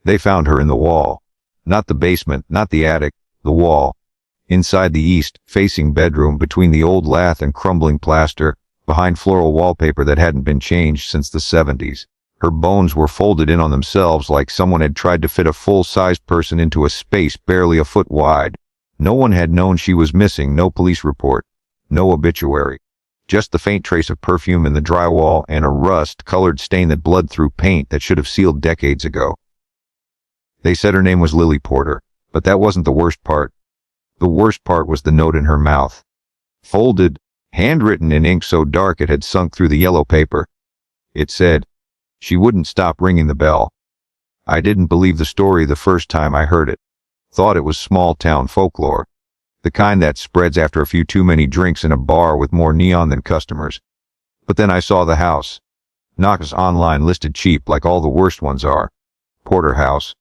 They found her in the wall. Not the basement, not the attic, the wall. Inside the east-facing bedroom, between the old lath and crumbling plaster, behind floral wallpaper that hadn't been changed since the 70s. Her bones were folded in on themselves like someone had tried to fit a full-sized person into a space barely a foot wide. No one had known she was missing, no police report, no obituary. Just the faint trace of perfume in the drywall and a rust-colored stain that bled through paint that should have sealed decades ago. They said her name was Lily Porter, but that wasn't the worst part. The worst part was the note in her mouth. Folded, handwritten in ink so dark it had sunk through the yellow paper. It said, she wouldn't stop ringing the bell. I didn't believe the story the first time I heard it. Thought it was small-town folklore. The kind that spreads after a few too many drinks in a bar with more neon than customers. But then I saw the house. Knox online listed cheap like all the worst ones are. Porter House.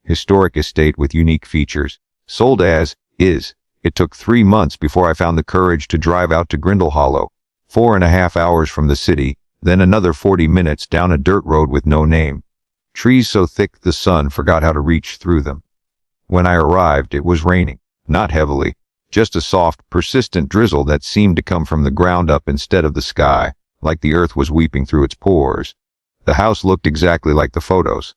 Historic estate with unique features. Sold as is. It took 3 months before I found the courage to drive out to Grindle Hollow. 4.5 hours from the city, then another 40 minutes down a dirt road with no name. Trees so thick the sun forgot how to reach through them. When I arrived, it was raining. Not heavily. Just a soft, persistent drizzle that seemed to come from the ground up instead of the sky, like the earth was weeping through its pores. The house looked exactly like the photos.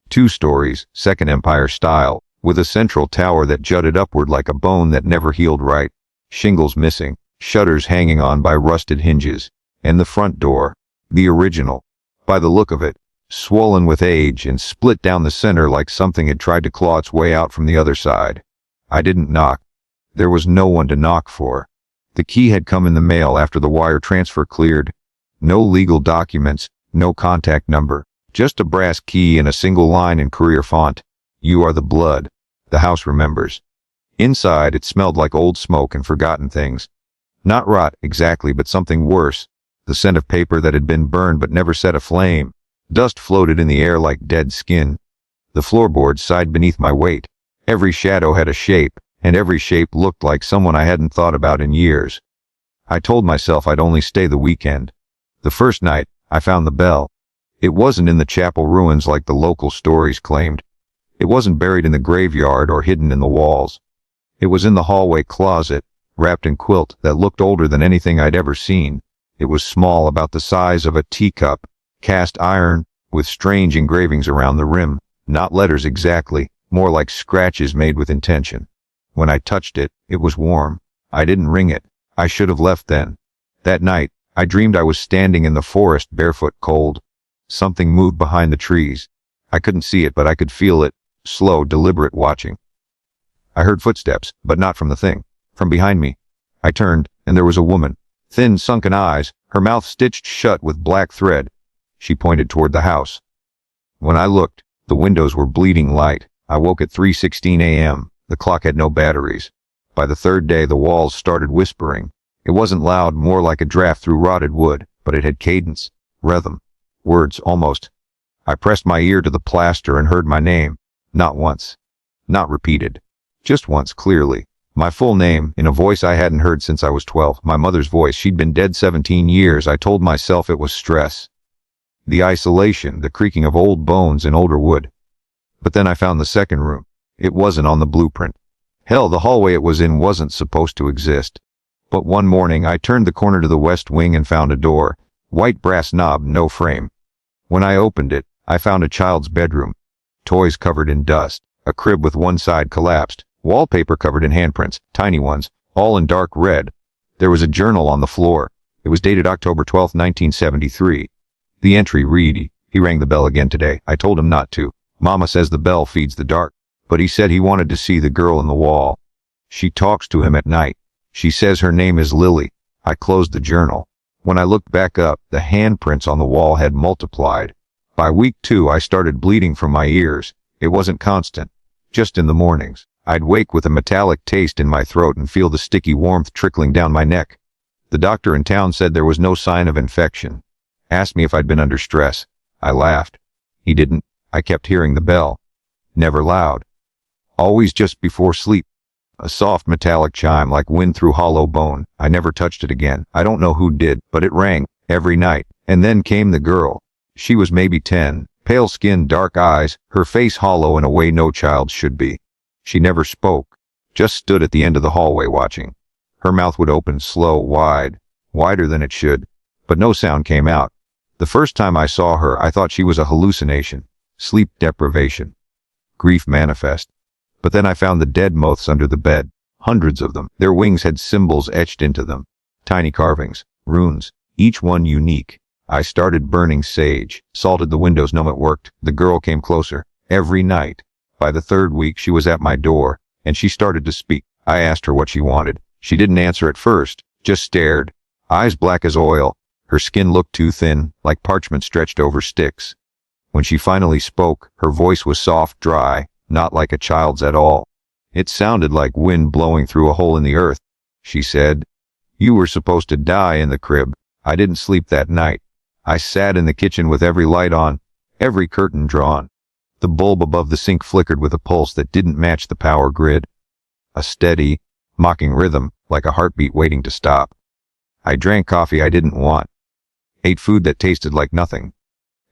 2 stories, Second Empire style, with a central tower that jutted upward like a bone that never healed right. Shingles missing, shutters hanging on by rusted hinges, and the front door, the original, by the look of it, swollen with age and split down the center like something had tried to claw its way out from the other side. I didn't knock. There was no one to knock for. The key had come in the mail after the wire transfer cleared. No legal documents, no contact number, just a brass key and a single line in courier font. You are the blood. The house remembers. Inside, it smelled like old smoke and forgotten things. Not rot exactly, but something worse. The scent of paper that had been burned but never set aflame. Dust floated in the air like dead skin. The floorboards sighed beneath my weight. Every shadow had a shape, and every shape looked like someone I hadn't thought about in years. I told myself I'd only stay the weekend. The first night, I found the bell. It wasn't in the chapel ruins like the local stories claimed. It wasn't buried in the graveyard or hidden in the walls. It was in the hallway closet, wrapped in quilt that looked older than anything I'd ever seen. It was small, about the size of a teacup, cast iron, with strange engravings around the rim. Not letters exactly, more like scratches made with intention. When I touched it, it was warm. I didn't ring it. I should have left then. That night, I dreamed I was standing in the forest, barefoot, cold. Something moved behind the trees. I couldn't see it, but I could feel it. Slow, deliberate watching. I heard footsteps, but not from the thing. From behind me. I turned, and there was a woman. Thin, sunken eyes, her mouth stitched shut with black thread. She pointed toward the house. When I looked, the windows were bleeding light. I woke at 3:16 a.m. The clock had no batteries. By the 3rd day, the walls started whispering. It wasn't loud, more like a draft through rotted wood, but it had cadence, rhythm, words almost. I pressed my ear to the plaster and heard my name. Not once. Not repeated. Just once, clearly. My full name, in a voice I hadn't heard since I was 12. My mother's voice. She'd been dead 17 years. I told myself it was stress. The isolation, the creaking of old bones in older wood. But then I found the second room. It wasn't on the blueprint. Hell, the hallway it was in wasn't supposed to exist. But one morning I turned the corner to the west wing and found a door. White brass knob, no frame. When I opened it, I found a child's bedroom. Toys covered in dust. A crib with one side collapsed. Wallpaper covered in handprints, tiny ones, all in dark red. There was a journal on the floor. It was dated October 12, 1973. The entry read, "He rang the bell again today. I told him not to. Mama says the bell feeds the dark. But he said he wanted to see the girl in the wall. She talks to him at night. She says her name is Lily." I closed the journal. When I looked back up, the handprints on the wall had multiplied. By week 2, I started bleeding from my ears. It wasn't constant. Just in the mornings, I'd wake with a metallic taste in my throat and feel the sticky warmth trickling down my neck. The doctor in town said there was no sign of infection. Asked me if I'd been under stress. I laughed. He didn't. I kept hearing the bell. Never loud. Always just before sleep. A soft metallic chime like wind through hollow bone. I never touched it again. I don't know who did, but it rang every night. And then came the girl. She was maybe 10, Pale skin, dark eyes, her face hollow in a way no child should be. She never spoke, just stood at the end of the hallway watching. Her mouth would open slow, wide, wider than it should, but no sound came out. The first time I saw her, I thought she was a hallucination, sleep deprivation, grief manifest. But then I found the dead moths under the bed, hundreds of them. Their wings had symbols etched into them, tiny carvings, runes, each one unique. I started burning sage, salted the windows. No, it worked. The girl came closer, every night. By the third week, she was at my door, and she started to speak. I asked her what she wanted. She didn't answer at first, just stared, eyes black as oil. Her skin looked too thin, like parchment stretched over sticks. When she finally spoke, her voice was soft, dry, not like a child's at all. It sounded like wind blowing through a hole in the earth. She said, "You were supposed to die in the crib. I didn't sleep that night. I sat in the kitchen with every light on, every curtain drawn. The bulb above the sink flickered with a pulse that didn't match the power grid. A steady, mocking rhythm, like a heartbeat waiting to stop. I drank coffee I didn't want. Ate food that tasted like nothing.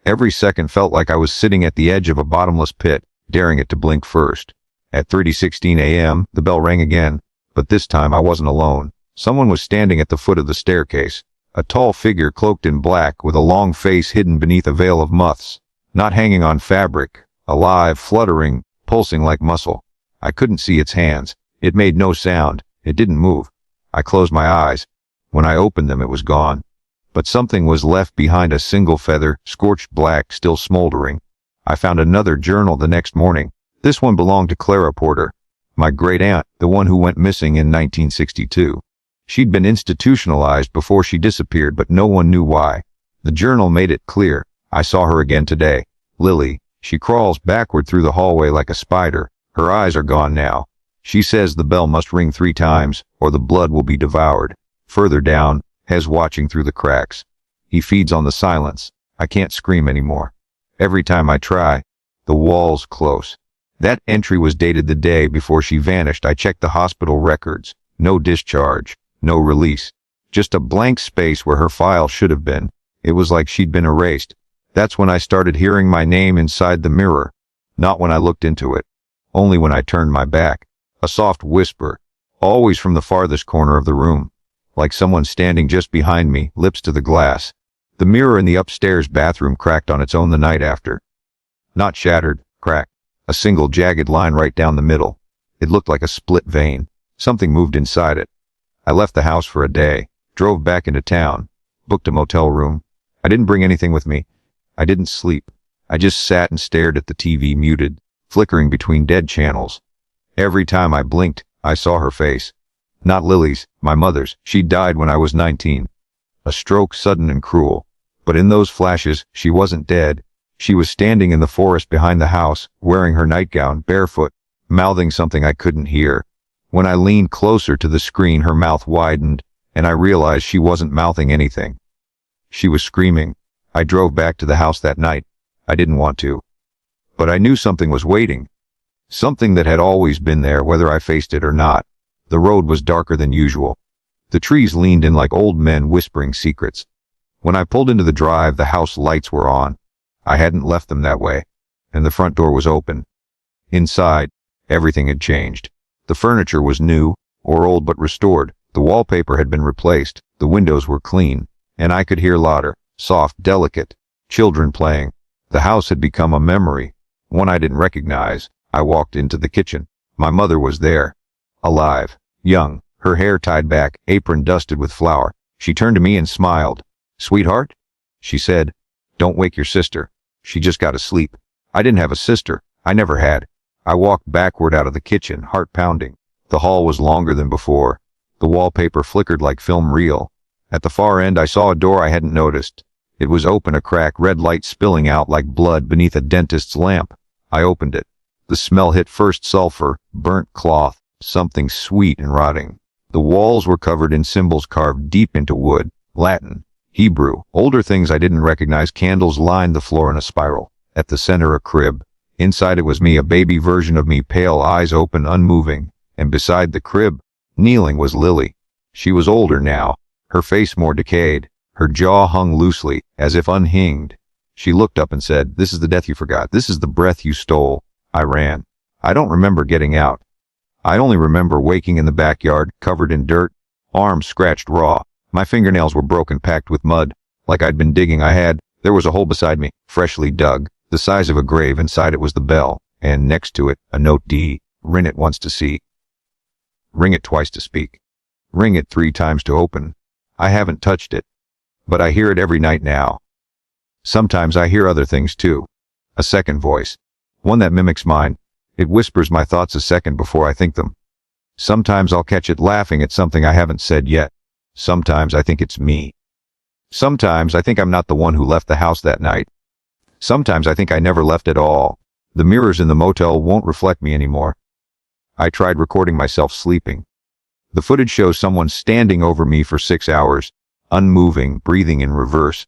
Every second felt like I was sitting at the edge of a bottomless pit, daring it to blink first. At 3:16 a.m., the bell rang again, but this time I wasn't alone. Someone was standing at the foot of the staircase, a tall figure cloaked in black with a long face hidden beneath a veil of moths, not hanging on fabric, alive, fluttering, pulsing like muscle. I couldn't see its hands. It made no sound. It didn't move. I closed my eyes. When I opened them, it was gone. But something was left behind, a single feather, scorched black, still smoldering. I found another journal the next morning. This one belonged to Clara Porter, my great-aunt, the one who went missing in 1962. She'd been institutionalized before she disappeared, but no one knew why. The journal made it clear. I saw her again today. Lily. She crawls backward through the hallway like a spider. Her eyes are gone now. She says the bell must ring 3 times, or the blood will be devoured. Further down, Hez watching through the cracks. He feeds on the silence. I can't scream anymore. Every time I try, the wall's close. That entry was dated the day before she vanished. I checked the hospital records. No discharge, no release. Just a blank space where her file should have been. It was like she'd been erased. That's when I started hearing my name inside the mirror. Not when I looked into it. Only when I turned my back. A soft whisper, always from the farthest corner of the room. Like someone standing just behind me, lips to the glass. The mirror in the upstairs bathroom cracked on its own the night after. Not shattered, cracked. A single jagged line right down the middle. It looked like a split vein. Something moved inside it. I left the house for a day, drove back into town, booked a motel room. I didn't bring anything with me. I didn't sleep. I just sat and stared at the TV, muted, flickering between dead channels. Every time I blinked, I saw her face. Not Lily's, my mother's. She died when I was 19. A stroke, sudden and cruel. But in those flashes, she wasn't dead. She was standing in the forest behind the house, wearing her nightgown, barefoot, mouthing something I couldn't hear. When I leaned closer to the screen, her mouth widened, and I realized she wasn't mouthing anything. She was screaming. I drove back to the house that night. I didn't want to. But I knew something was waiting. Something that had always been there, whether I faced it or not. The road was darker than usual. The trees leaned in like old men whispering secrets. When I pulled into the drive, the house lights were on. I hadn't left them that way, and the front door was open. Inside, everything had changed. The furniture was new, or old but restored. The wallpaper had been replaced. The windows were clean, and I could hear laughter, soft, delicate, children playing. The house had become a memory, one I didn't recognize. I walked into the kitchen. My mother was there, alive, young, her hair tied back, apron dusted with flour. She turned to me and smiled. "Sweetheart?" she said. "Don't wake your sister. She just got to sleep." I didn't have a sister. I never had. I walked backward out of the kitchen, heart pounding. The hall was longer than before. The wallpaper flickered like film reel. At the far end, I saw a door I hadn't noticed. It was open, a crack, red light spilling out like blood beneath a dentist's lamp. I opened it. The smell hit first, sulfur, burnt cloth, something sweet and rotting. The walls were covered in symbols carved deep into wood, Latin, Hebrew, older things I didn't recognize. Candles lined the floor in a spiral. At the center, a crib. Inside it was me, a baby version of me, pale, eyes open, unmoving. And beside the crib, kneeling, was Lily. She was older now, her face more decayed. Her jaw hung loosely, as if unhinged. She looked up and said, "This is the death you forgot. This is the breath you stole." I ran. I don't remember getting out. I only remember waking in the backyard, covered in dirt, arms scratched raw. My fingernails were broken, packed with mud, like I'd been digging. There was a hole beside me, freshly dug, the size of a grave. Inside it was the bell, and next to it, a note: D. Ring it once to see. Ring it twice to speak. Ring it 3 times to open. I haven't touched it, but I hear it every night now. Sometimes I hear other things too. A second voice. One that mimics mine. It whispers my thoughts a second before I think them. Sometimes I'll catch it laughing at something I haven't said yet. Sometimes I think it's me. Sometimes I think I'm not the one who left the house that night. Sometimes I think I never left at all. The mirrors in the motel won't reflect me anymore. I tried recording myself sleeping. The footage shows someone standing over me for 6 hours, unmoving, breathing in reverse.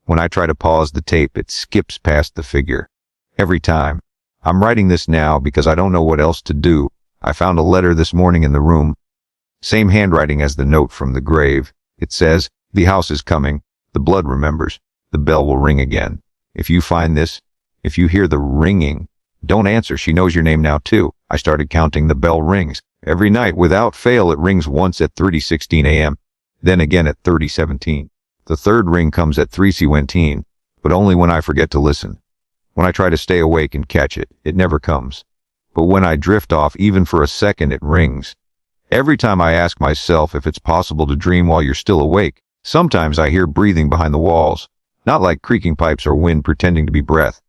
When I try to pause the tape, it skips past the figure. Every time. I'm writing this now because I don't know what else to do. I found a letter this morning in the room. Same handwriting as the note from the grave. It says, "The house is coming. The blood remembers. The bell will ring again. If you find this, if you hear the ringing, don't answer. She knows your name now too." I started counting. The bell rings. Every night, without fail, it rings once at 30:16 a.m., then again at 30:17. The third ring comes at 3:17, but only when I forget to listen. When I try to stay awake and catch it, it never comes. But when I drift off, even for a second, it rings. Every time I ask myself if it's possible to dream while you're still awake. Sometimes I hear breathing behind the walls, not like creaking pipes or wind pretending to be breath.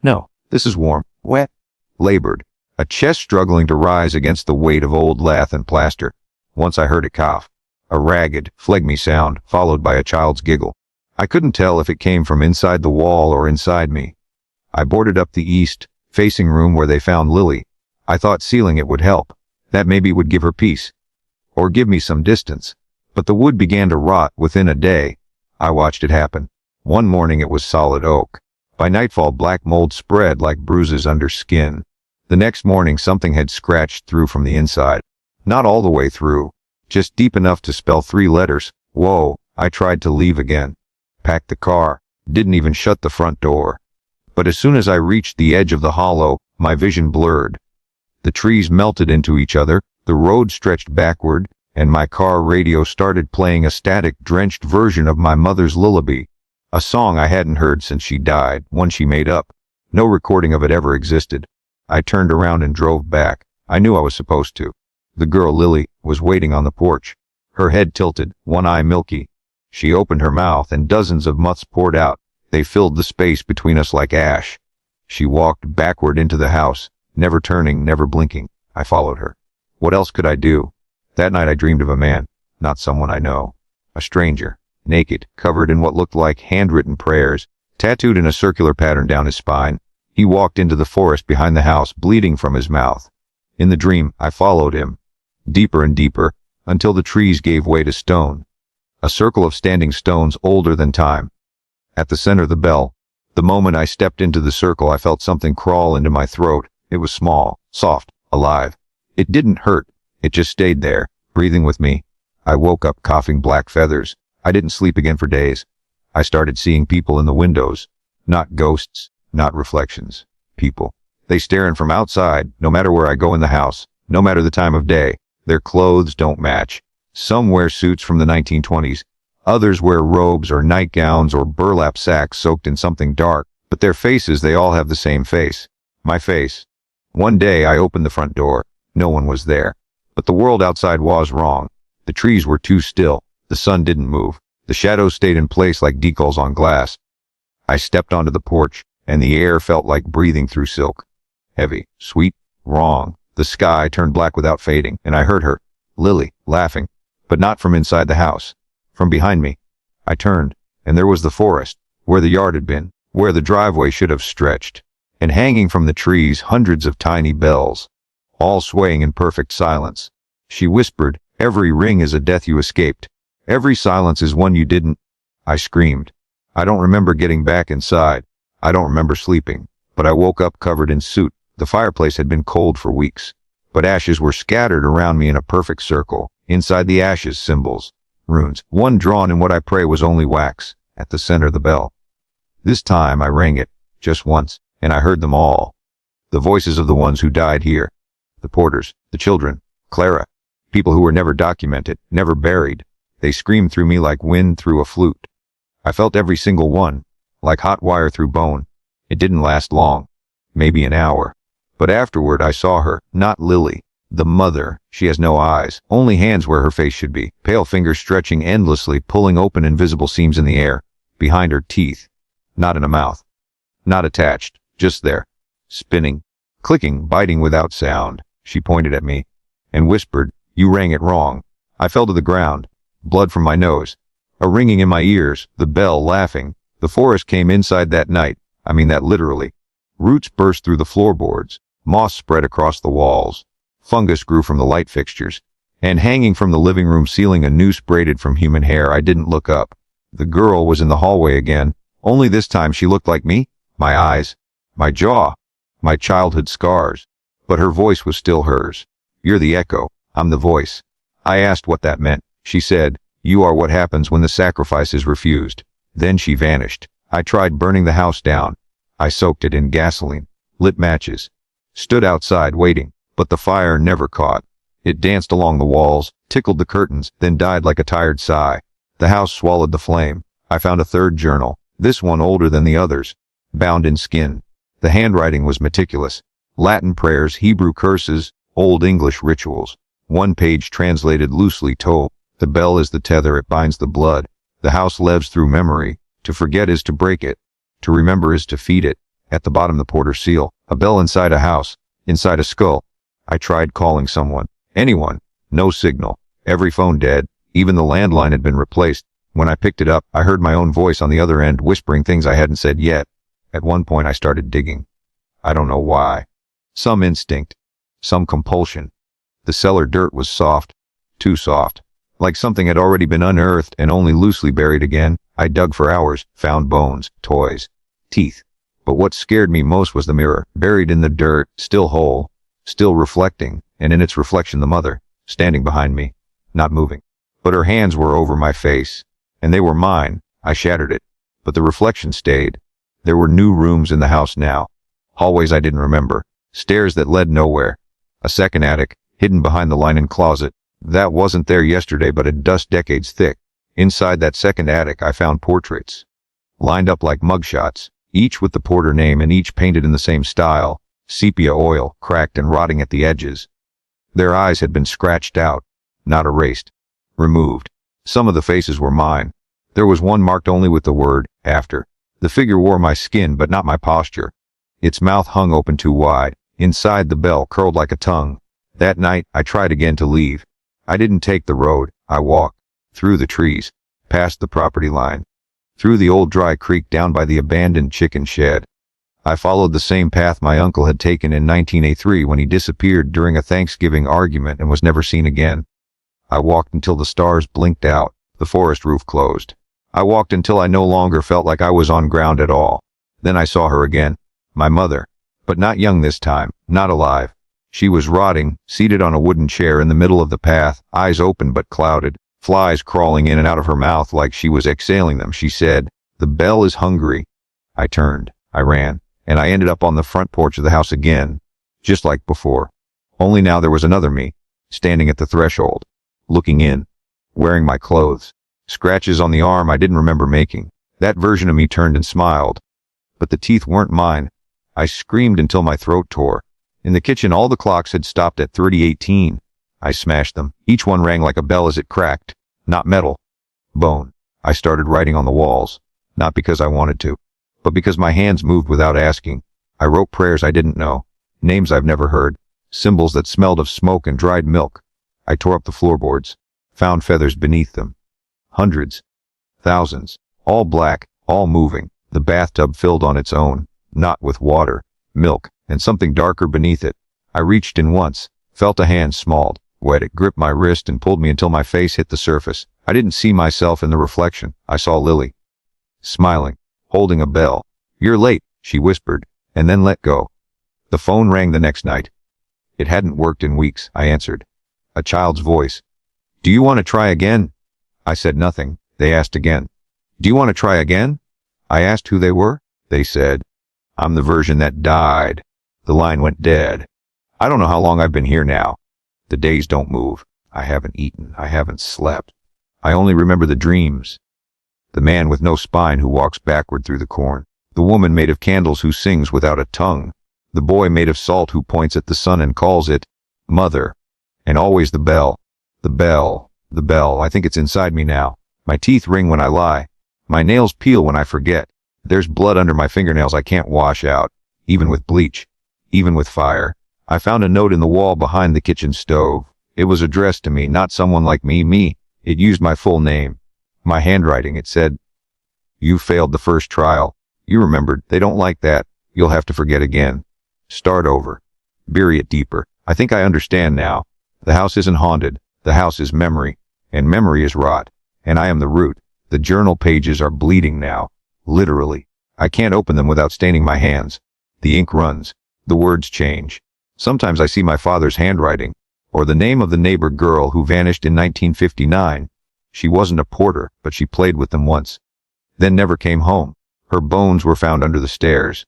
No, this is warm, wet, labored, a chest struggling to rise against the weight of old lath and plaster. Once I heard it cough, a ragged, phlegmy sound, followed by a child's giggle. I couldn't tell if it came from inside the wall or inside me. I boarded up the east-facing room where they found Lily. I thought sealing it would help. That maybe would give her peace, or give me some distance. But the wood began to rot within a day. I watched it happen. One morning it was solid oak. By nightfall, black mold spread like bruises under skin. The next morning something had scratched through from the inside. Not all the way through, just deep enough to spell 3 letters. Whoa, I tried to leave again. Packed the car, didn't even shut the front door. But as soon as I reached the edge of the hollow, my vision blurred. The trees melted into each other, the road stretched backward, and my car radio started playing a static, drenched version of my mother's lullaby. A song I hadn't heard since she died, one she made up. No recording of it ever existed. I turned around and drove back. I knew I was supposed to. The girl, Lily, was waiting on the porch. Her head tilted, one eye milky. She opened her mouth and dozens of muths poured out. They filled the space between us like ash. She walked backward into the house, never turning, never blinking. I followed her. What else could I do? That night I dreamed of a man, not someone I know. A stranger, naked, covered in what looked like handwritten prayers, tattooed in a circular pattern down his spine. He walked into the forest behind the house, bleeding from his mouth. In the dream, I followed him, deeper and deeper, until the trees gave way to stone. A circle of standing stones older than time. At the center, the bell. The moment I stepped into the circle, I felt something crawl into my throat. It was small, soft, alive. It didn't hurt. It just stayed there, breathing with me. I woke up coughing black feathers. I didn't sleep again for days. I started seeing people in the windows. Not ghosts, not reflections. People. They stare in from outside, no matter where I go in the house, no matter the time of day. Their clothes don't match. Some wear suits from the 1920s. Others wear robes or nightgowns or burlap sacks soaked in something dark. But their faces, they all have the same face. My face. One day I opened the front door. No one was there. But the world outside was wrong. The trees were too still. The sun didn't move. The shadows stayed in place like decals on glass. I stepped onto the porch, and the air felt like breathing through silk. Heavy, sweet, wrong. The sky turned black without fading, and I heard her, Lily, laughing. But not from inside the house. From behind me. I turned, and there was the forest, where the yard had been, where the driveway should have stretched. And hanging from the trees, hundreds of tiny bells, all swaying in perfect silence. She whispered, "Every ring is a death you escaped. Every silence is one you didn't." I screamed. I don't remember getting back inside. I don't remember sleeping. But I woke up covered in soot. The fireplace had been cold for weeks. But ashes were scattered around me in a perfect circle. Inside the ashes, symbols. Runes. One drawn in what I pray was only wax. At the center, the bell. This time I rang it, just once, and I heard them all. The voices of the ones who died here. The porters, the children, Clara. People who were never documented, never buried. They screamed through me like wind through a flute. I felt every single one, like hot wire through bone. It didn't last long. Maybe an hour. But afterward I saw her, not Lily. The mother. She has no eyes, only hands where her face should be, pale fingers stretching endlessly, pulling open invisible seams in the air. Behind her teeth. Not in a mouth. Not attached, just there. Spinning. Clicking, biting without sound. She pointed at me and whispered, "You rang it wrong." I fell to the ground. Blood from my nose. A ringing in my ears, the bell laughing. The forest came inside that night. I mean that literally. Roots burst through the floorboards. Moss spread across the walls. Fungus grew from the light fixtures. And hanging from the living room ceiling a noose braided from human hair. I didn't look up. The girl was in the hallway again. Only this time she looked like me. My eyes. My jaw. My childhood scars. But her voice was still hers. "You're the echo. I'm the voice." I asked what that meant. She said, "You are what happens when the sacrifice is refused." Then she vanished. I tried burning the house down. I soaked it in gasoline, lit matches, stood outside waiting, but the fire never caught. It danced along the walls, tickled the curtains, then died like a tired sigh. The house swallowed the flame. I found a third journal, this one older than the others, bound in skin. The handwriting was meticulous. Latin prayers, Hebrew curses, Old English rituals. One page translated loosely told, "The bell is the tether, it binds the blood. The house lives through memory. To forget is to break it. To remember is to feed it." At the bottom the porter's seal. A bell inside a house. Inside a skull. I tried calling someone. Anyone. No signal. Every phone dead. Even the landline had been replaced. When I picked it up, I heard my own voice on the other end whispering things I hadn't said yet. At one point I started digging. I don't know why. Some instinct. Some compulsion. The cellar dirt was soft. Too soft. Like something had already been unearthed and only loosely buried again. I dug for hours, found bones, toys, teeth. But what scared me most was the mirror, buried in the dirt, still whole, still reflecting, and in its reflection the mother, standing behind me, not moving. But her hands were over my face, and they were mine. I shattered it, but the reflection stayed. There were new rooms in the house now. Hallways I didn't remember. Stairs that led nowhere. A second attic, hidden behind the linen closet. That wasn't there yesterday but had dust decades thick. Inside that second attic I found portraits. Lined up like mugshots, each with the porter name and each painted in the same style. Sepia oil, cracked and rotting at the edges. Their eyes had been scratched out. Not erased. Removed. Some of the faces were mine. There was one marked only with the word, "after." The figure wore my skin but not my posture. Its mouth hung open too wide. Inside the bell curled like a tongue. That night, I tried again to leave. I didn't take the road. I walked. Through the trees. Past the property line. Through the old dry creek down by the abandoned chicken shed. I followed the same path my uncle had taken in 1903 when he disappeared during a Thanksgiving argument and was never seen again. I walked until the stars blinked out. The forest roof closed. I walked until I no longer felt like I was on ground at all. Then I saw her again. My mother. But not young this time, not alive. She was rotting, seated on a wooden chair in the middle of the path, eyes open but clouded, flies crawling in and out of her mouth like she was exhaling them. She said, "The bell is hungry." I turned, I ran, and I ended up on the front porch of the house again, just like before. Only now there was another me, standing at the threshold, looking in, wearing my clothes, scratches on the arm I didn't remember making. That version of me turned and smiled. But the teeth weren't mine. I screamed until my throat tore. In the kitchen all the clocks had stopped at 30:18. I smashed them. Each one rang like a bell as it cracked. Not metal. Bone. I started writing on the walls. Not because I wanted to, but because my hands moved without asking. I wrote prayers I didn't know. Names I've never heard. Symbols that smelled of smoke and dried milk. I tore up the floorboards. Found feathers beneath them. Hundreds. Thousands. All black. All moving. The bathtub filled on its own. Not with water, milk, and something darker beneath it. I reached in once, felt a hand smalled, wet. It gripped my wrist and pulled me until my face hit the surface. I didn't see myself in the reflection. I saw Lily. Smiling, holding a bell. "You're late," she whispered, and then let go. The phone rang the next night. It hadn't worked in weeks. I answered. A child's voice. "Do you want to try again?" I said nothing. They asked again. "Do you want to try again?" I asked who they were. They said, "I'm the version that died." The line went dead. I don't know how long I've been here now. The days don't move. I haven't eaten. I haven't slept. I only remember the dreams. The man with no spine who walks backward through the corn. The woman made of candles who sings without a tongue. The boy made of salt who points at the sun and calls it mother. And always the bell. The bell. The bell. I think it's inside me now. My teeth ring when I lie. My nails peel when I forget. There's blood under my fingernails I can't wash out, even with bleach, even with fire. I found a note in the wall behind the kitchen stove. It was addressed to me, not someone like me. It used my full name. My handwriting, it said, "You failed the first trial. You remembered. They don't like that. You'll have to forget again. Start over. Bury it deeper." I think I understand now. The house isn't haunted. The house is memory. And memory is rot. And I am the root. The journal pages are bleeding now. Literally. I can't open them without staining my hands. The ink runs. The words change. Sometimes I see my father's handwriting, or the name of the neighbor girl who vanished in 1959. She wasn't a porter, but she played with them once. Then never came home. Her bones were found under the stairs.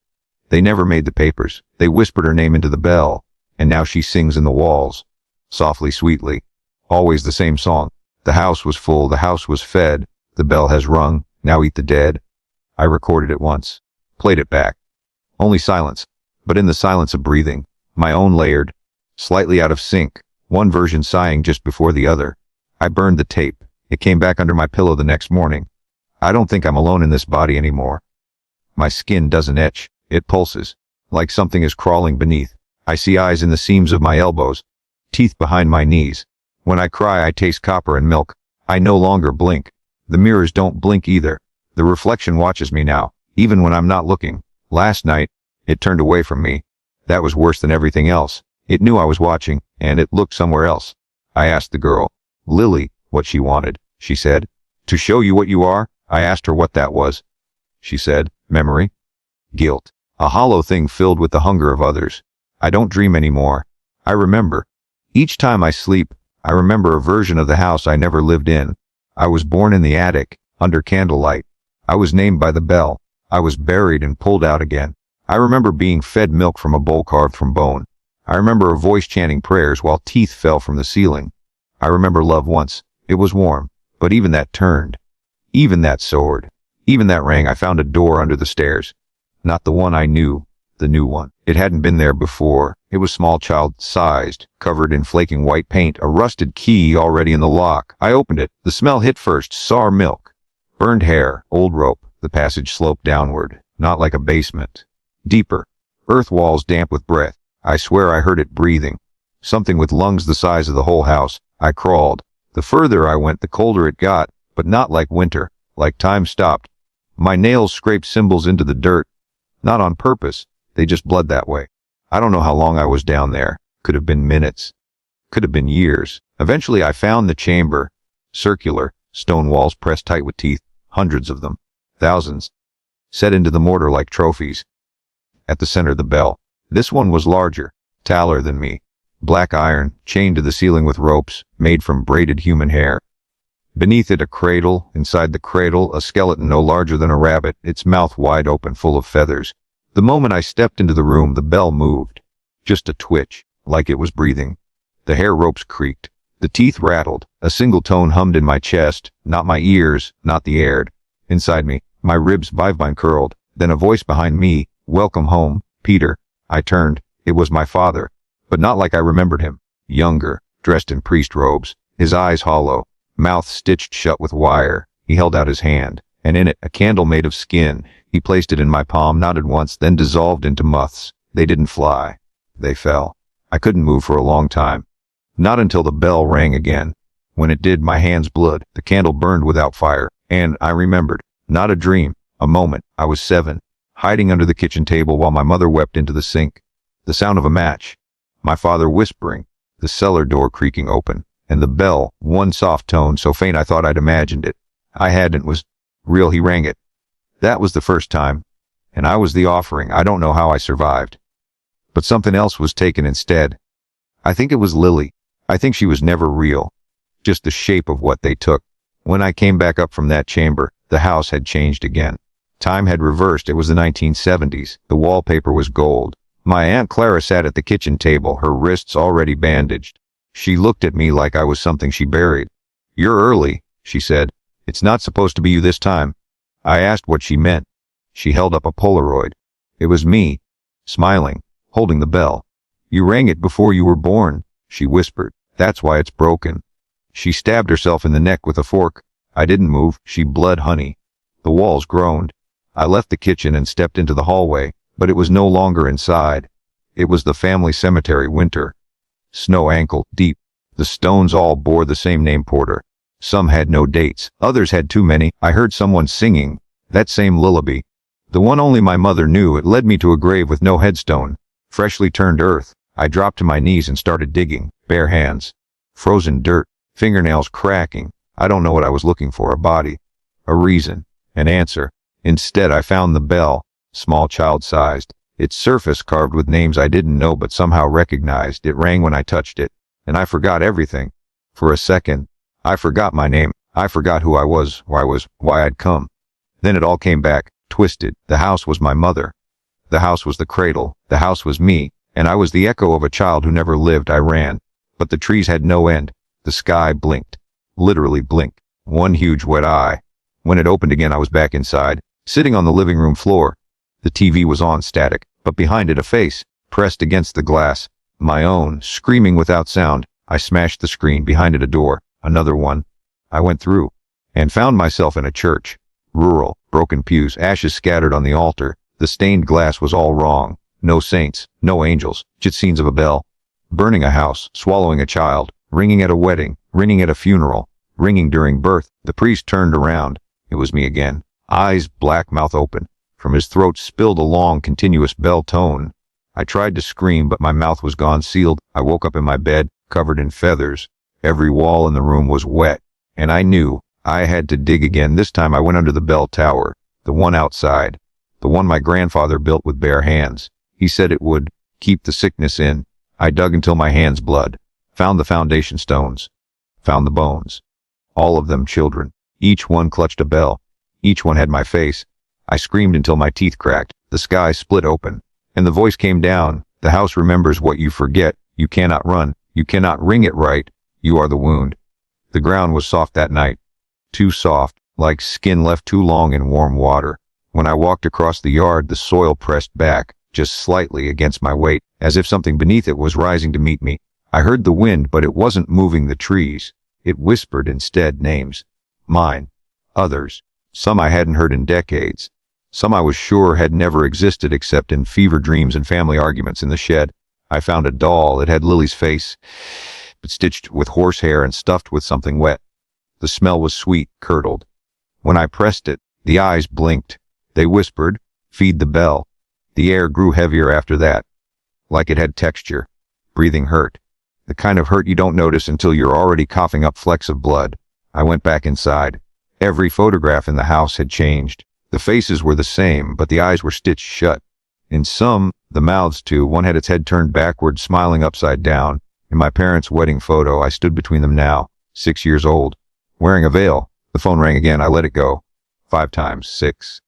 They never made the papers. They whispered her name into the bell, and now she sings in the walls. Softly, sweetly. Always the same song. The house was full, the house was fed. The bell has rung, now eat the dead. I recorded it once. Played it back. Only silence. But in the silence of breathing. My own layered. Slightly out of sync. One version sighing just before the other. I burned the tape. It came back under my pillow the next morning. I don't think I'm alone in this body anymore. My skin doesn't etch. It pulses. Like something is crawling beneath. I see eyes in the seams of my elbows. Teeth behind my knees. When I cry, I taste copper and milk. I no longer blink. The mirrors don't blink either. The reflection watches me now, even when I'm not looking. Last night, it turned away from me. That was worse than everything else. It knew I was watching, and it looked somewhere else. I asked the girl, Lily, what she wanted. She said, "To show you what you are." I asked her what that was. She said, "Memory. Guilt. A hollow thing filled with the hunger of others. I don't dream anymore. I remember. Each time I sleep, I remember a version of the house I never lived in. I was born in the attic, under candlelight. I was named by the bell. I was buried and pulled out again. I remember being fed milk from a bowl carved from bone. I remember a voice chanting prayers while teeth fell from the ceiling. I remember love once. It was warm, but even that turned. Even that soared. Even that rang. I found a door under the stairs. Not the one I knew, the new one. It hadn't been there before. It was small child-sized, covered in flaking white paint, a rusted key already in the lock. I opened it. The smell hit first. Sour milk. Burned hair. Old rope. The passage sloped downward. Not like a basement. Deeper. Earth walls damp with breath. I swear I heard it breathing. Something with lungs the size of the whole house. I crawled. The further I went, the colder it got, but not like winter. Like time stopped. My nails scraped symbols into the dirt. Not on purpose. They just bled that way. I don't know how long I was down there. Could have been minutes. Could have been years. Eventually I found the chamber. Circular. Stone walls pressed tight with teeth. Hundreds of them. Thousands. Set into the mortar like trophies. At the center, the bell. This one was larger. Taller than me. Black iron, chained to the ceiling with ropes, made from braided human hair. Beneath it a cradle. Inside the cradle, a skeleton no larger than a rabbit, its mouth wide open, full of feathers. The moment I stepped into the room, the bell moved. Just a twitch, like it was breathing. The hair ropes creaked. The teeth rattled. A single tone hummed in my chest, not my ears, not the air. Inside me, my ribs vine curled. Then a voice behind me, "Welcome home, Peter." I turned. It was my father, but not like I remembered him. Younger, dressed in priest robes, his eyes hollow, mouth stitched shut with wire. He held out his hand, and in it a candle made of skin. He placed it in my palm, nodded once, then dissolved into moths. They didn't fly. They fell. I couldn't move for a long time. Not until the bell rang again. When it did, my hands bled. The candle burned without fire, and I remembered. Not a dream. A moment. I was 7, hiding under the kitchen table while my mother wept into the sink. The sound of a match. My father whispering. The cellar door creaking open. And the bell, one soft tone so faint I thought I'd imagined it. I hadn't. Was real. He rang it. That was the first time. And I was the offering. I don't know how I survived. But something else was taken instead. I think it was Lily. I think she was never real. Just the shape of what they took. When I came back up from that chamber, the house had changed again. Time had reversed. It was the 1970s. The wallpaper was gold. My Aunt Clara sat at the kitchen table, her wrists already bandaged. She looked at me like I was something she buried. "You're early," she said. "It's not supposed to be you this time." I asked what she meant. She held up a Polaroid. It was me, smiling, holding the bell. "You rang it before you were born," she whispered. "That's why it's broken." She stabbed herself in the neck with a fork. I didn't move. She bled honey. The walls groaned. I left the kitchen and stepped into the hallway, but it was no longer inside. It was the family cemetery, winter. Snow ankle deep. The stones all bore the same name, Porter. Some had no dates. Others had too many. I heard someone singing that same lullaby. The one only my mother knew. It led me to a grave with no headstone. Freshly turned earth. I dropped to my knees and started digging. Bare hands. Frozen dirt. Fingernails cracking. I don't know what I was looking for. A body. A reason. An answer. Instead, I found the bell. Small, child-sized. Its surface carved with names I didn't know but somehow recognized. It rang when I touched it. And I forgot everything. For a second, I forgot my name. I forgot who I was, why I'd come. Then it all came back, twisted. The house was my mother. The house was the cradle. The house was me. And I was the echo of a child who never lived. I ran. But the trees had no end. The sky blinked. Literally blinked. One huge wet eye. When it opened again, I was back inside, sitting on the living room floor. The TV was on, static, but behind it a face, pressed against the glass. My own, screaming without sound. I smashed the screen. Behind it a door. Another one. I went through, and found myself in a church. Rural, broken pews, ashes scattered on the altar. The stained glass was all wrong. No saints, no angels, just scenes of a bell. Burning a house, swallowing a child, ringing at a wedding, ringing at a funeral, ringing during birth. The priest turned around. It was me again. Eyes black, mouth open. From his throat spilled a long, continuous bell tone. I tried to scream, but my mouth was gone, sealed. I woke up in my bed, covered in feathers. Every wall in the room was wet, and I knew I had to dig again. This time I went under the bell tower, the one outside, the one my grandfather built with bare hands. He said it would keep the sickness in. I dug until my hands bled, found the foundation stones, found the bones. All of them children. Each one clutched a bell. Each one had my face. I screamed until my teeth cracked. The sky split open, and the voice came down. "The house remembers what you forget. You cannot run. You cannot ring it right. You are the wound." The ground was soft that night. Too soft, like skin left too long in warm water. When I walked across the yard, the soil pressed back, just slightly against my weight, as if something beneath it was rising to meet me. I heard the wind, but it wasn't moving the trees. It whispered instead names. Mine. Others. Some I hadn't heard in decades. Some I was sure had never existed except in fever dreams and family arguments in the shed. I found a doll. It had Lily's face, but stitched with horsehair and stuffed with something wet. The smell was sweet, curdled. When I pressed it, the eyes blinked. They whispered, "Feed the bell." The air grew heavier after that, like it had texture. Breathing hurt. The kind of hurt you don't notice until you're already coughing up flecks of blood. I went back inside. Every photograph in the house had changed. The faces were the same, but the eyes were stitched shut. In some, the mouths too. One had its head turned backward, smiling upside down. In my parents' wedding photo, I stood between them now, 6 years old, wearing a veil. The phone rang again. I let it go. 5 times, 6,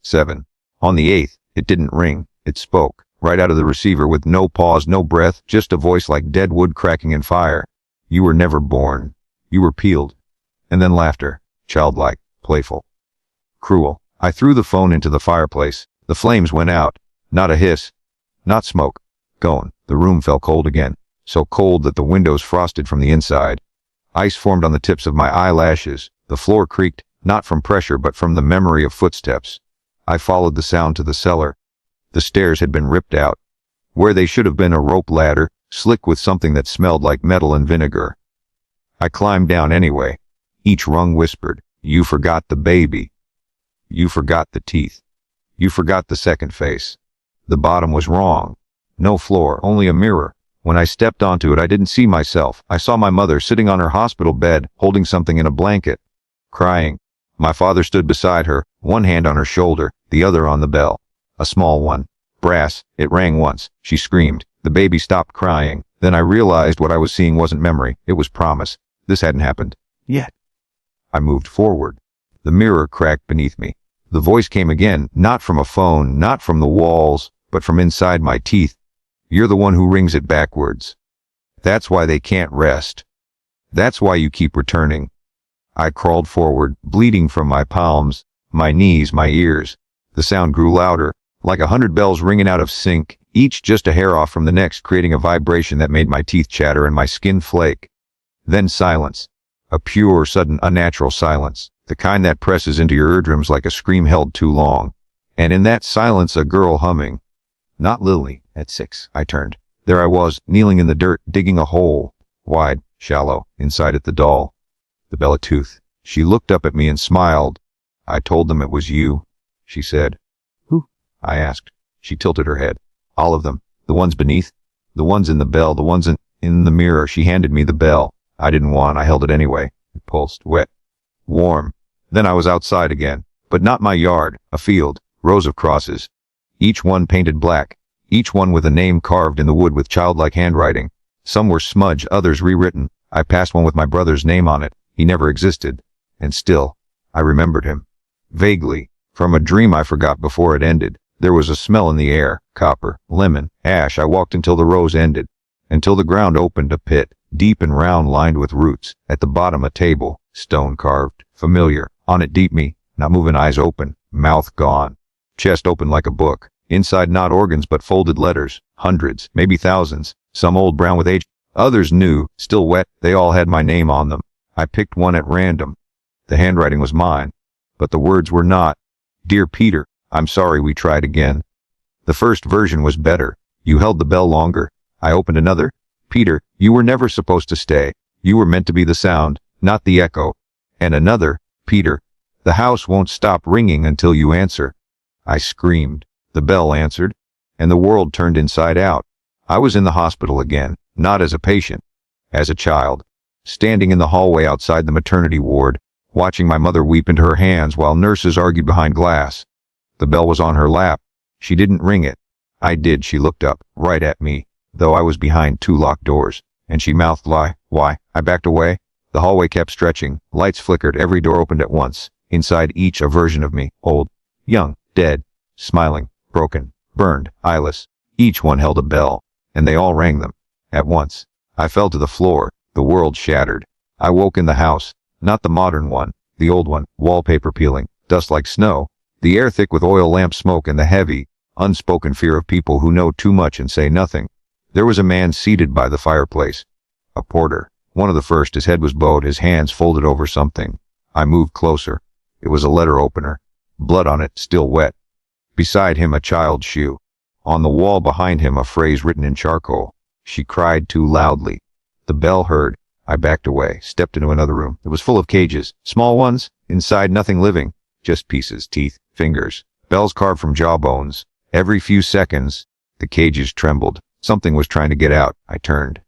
7. On the 8th, it didn't ring. It spoke, right out of the receiver with no pause, no breath, just a voice like dead wood cracking in fire. "You were never born. You were peeled." And then laughter, childlike, playful, cruel. I threw the phone into the fireplace. The flames went out. Not a hiss. Not smoke. Gone. The room felt cold again. So cold that the windows frosted from the inside. Ice formed on the tips of my eyelashes. The floor creaked, not from pressure but from the memory of footsteps. I followed the sound to the cellar. The stairs had been ripped out. Where they should have been a rope ladder, slick with something that smelled like metal and vinegar. I climbed down anyway. Each rung whispered, "You forgot the baby. You forgot the teeth. You forgot the second face." The bottom was wrong. No floor, only a mirror. When I stepped onto it, I didn't see myself. I saw my mother sitting on her hospital bed, holding something in a blanket, crying. My father stood beside her, one hand on her shoulder, the other on the bell. A small one. Brass. It rang once. She screamed. The baby stopped crying. Then I realized what I was seeing wasn't memory. It was promise. This hadn't happened. Yet. I moved forward. The mirror cracked beneath me. The voice came again, not from a phone, not from the walls, but from inside my teeth. You're the one who rings it backwards. That's why they can't rest. That's why you keep returning. I crawled forward, bleeding from my palms, my knees, my ears. The sound grew louder, like 100 bells ringing out of sync, each just a hair off from the next, creating a vibration that made my teeth chatter and my skin flake. Then silence. A pure, sudden, unnatural silence. The kind that presses into your eardrums like a scream held too long. And in that silence, a girl humming. Not Lily. At 6, I turned. There I was, kneeling in the dirt, digging a hole. Wide, shallow, inside it the doll. The Bella Tooth. She looked up at me and smiled. I told them it was you, she said. Who? I asked. She tilted her head. All of them. The ones beneath. The ones in the bell. The ones in the mirror. She handed me the bell. I didn't want. I held it anyway. It pulsed. Wet. Warm. Then I was outside again. But not my yard. A field. Rows of crosses. Each one painted black. Each one with a name carved in the wood with childlike handwriting. Some were smudged, others rewritten. I passed one with my brother's name on it. He never existed. And still, I remembered him. Vaguely. From a dream I forgot before it ended. There was a smell in the air. Copper, lemon, ash. I walked until the rows ended. Until the ground opened a pit. Deep and round, lined with roots. At the bottom a table. Stone carved. Familiar. On it deep me. Not moving, eyes open. Mouth gone. Chest open like a book. Inside not organs but folded letters. Hundreds, maybe thousands. Some old, brown with age. Others new, still wet. They all had my name on them. I picked one at random. The handwriting was mine. But the words were not. Dear Peter, I'm sorry, we tried again. The first version was better. You held the bell longer. I opened another. Peter, you were never supposed to stay. You were meant to be the sound, not the echo. And another. Peter, the house won't stop ringing until you answer. I screamed. The bell answered. And the world turned inside out. I was in the hospital again, not as a patient. As a child. Standing in the hallway outside the maternity ward, watching my mother weep into her hands while nurses argued behind glass. The bell was on her lap. She didn't ring it. I did. She looked up, right at me, though I was behind 2 locked doors, and she mouthed, why? I backed away. The hallway kept stretching. Lights flickered. Every door opened at once. Inside each a version of me, old, young, dead, smiling, broken, burned, eyeless. Each one held a bell, and they all rang them. At once. I fell to the floor. The world shattered. I woke in the house. Not the modern one. The old one. Wallpaper peeling. Dust like snow. The air thick with oil lamp smoke and the heavy, unspoken fear of people who know too much and say nothing. There was a man seated by the fireplace. A porter. One of the first. His head was bowed, his hands folded over something. I moved closer. It was a letter opener. Blood on it, still wet. Beside him a child's shoe. On the wall behind him a phrase written in charcoal. She cried too loudly. The bell heard. I backed away, stepped into another room. It was full of cages. Small ones. Inside nothing living. Just pieces, teeth, fingers. Bells carved from jawbones. Every few seconds, the cages trembled. Something was trying to get out. I turned.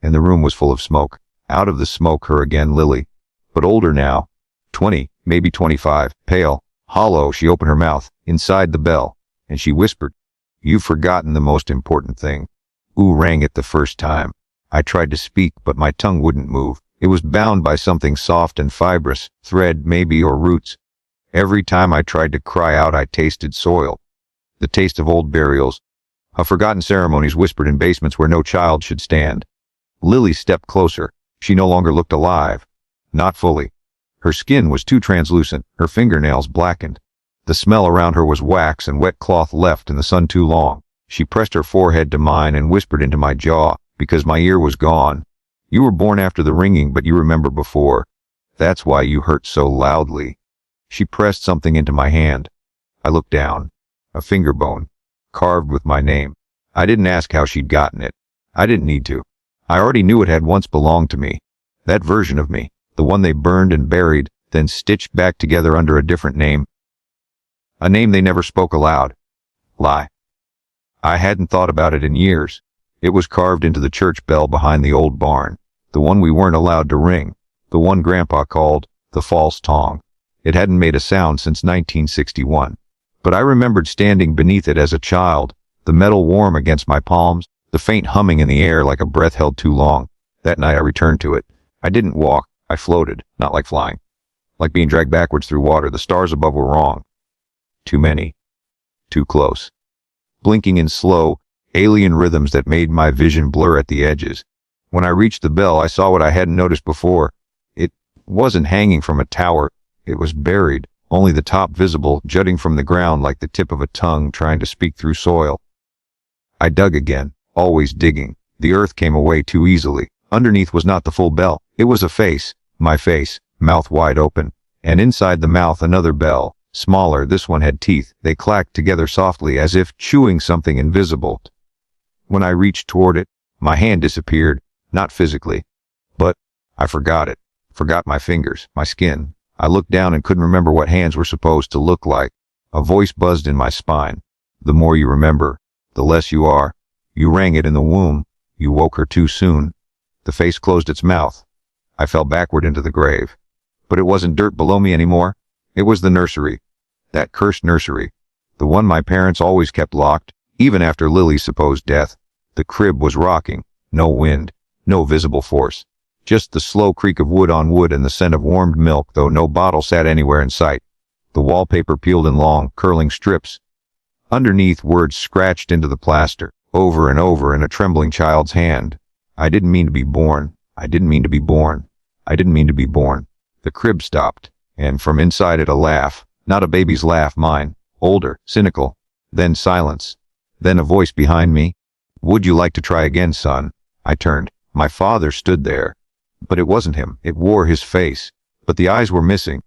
And the room was full of smoke. Out of the smoke her again, Lily. But older now. 20, maybe 25. Pale. Hollow. She opened her mouth. Inside the bell. And she whispered, "You've forgotten the most important thing." Who rang it the first time? I tried to speak, but my tongue wouldn't move. It was bound by something soft and fibrous, thread maybe, or roots. Every time I tried to cry out, I tasted soil. The taste of old burials. Of forgotten ceremonies whispered in basements where no child should stand. Lily stepped closer. She no longer looked alive. Not fully. Her skin was too translucent, her fingernails blackened. The smell around her was wax and wet cloth left in the sun too long. She pressed her forehead to mine and whispered into my jaw, because my ear was gone. "You were born after the ringing, but you remember before. That's why you hurt so loudly." She pressed something into my hand. I looked down. A finger bone, carved with my name. I didn't ask how she'd gotten it. I didn't need to. I already knew it had once belonged to me. That version of me, the one they burned and buried, then stitched back together under a different name. A name they never spoke aloud. Lie. I hadn't thought about it in years. It was carved into the church bell behind the old barn. The one we weren't allowed to ring. The one Grandpa called the false tong. It hadn't made a sound since 1961. But I remembered standing beneath it as a child, the metal warm against my palms, the faint humming in the air like a breath held too long. That night I returned to it. I didn't walk. I floated, not like flying. Like being dragged backwards through water. The stars above were wrong. Too many. Too close. Blinking in slow, alien rhythms that made my vision blur at the edges. When I reached the bell, I saw what I hadn't noticed before. It wasn't hanging from a tower. It was buried, only the top visible, jutting from the ground like the tip of a tongue trying to speak through soil. I dug again, always digging. The earth came away too easily. Underneath was not the full bell. It was a face, my face, mouth wide open. And inside the mouth another bell, smaller. This one had teeth. They clacked together softly as if chewing something invisible. When I reached toward it, my hand disappeared, not physically. But I forgot it. Forgot my fingers, my skin. I looked down and couldn't remember what hands were supposed to look like. A voice buzzed in my spine. The more you remember, the less you are. You rang it in the womb. You woke her too soon. The face closed its mouth. I fell backward into the grave. But it wasn't dirt below me anymore. It was the nursery. That cursed nursery. The one my parents always kept locked, even after Lily's supposed death. The crib was rocking. No wind. No visible force. Just the slow creak of wood on wood and the scent of warmed milk, though no bottle sat anywhere in sight. The wallpaper peeled in long, curling strips. Underneath, words scratched into the plaster, over and over in a trembling child's hand. I didn't mean to be born. I didn't mean to be born. I didn't mean to be born. The crib stopped, and from inside it a laugh. Not a baby's laugh, mine. Older, cynical. Then silence. Then a voice behind me. Would you like to try again, son? I turned. My father stood there. But it wasn't him. It wore his face. But the eyes were missing.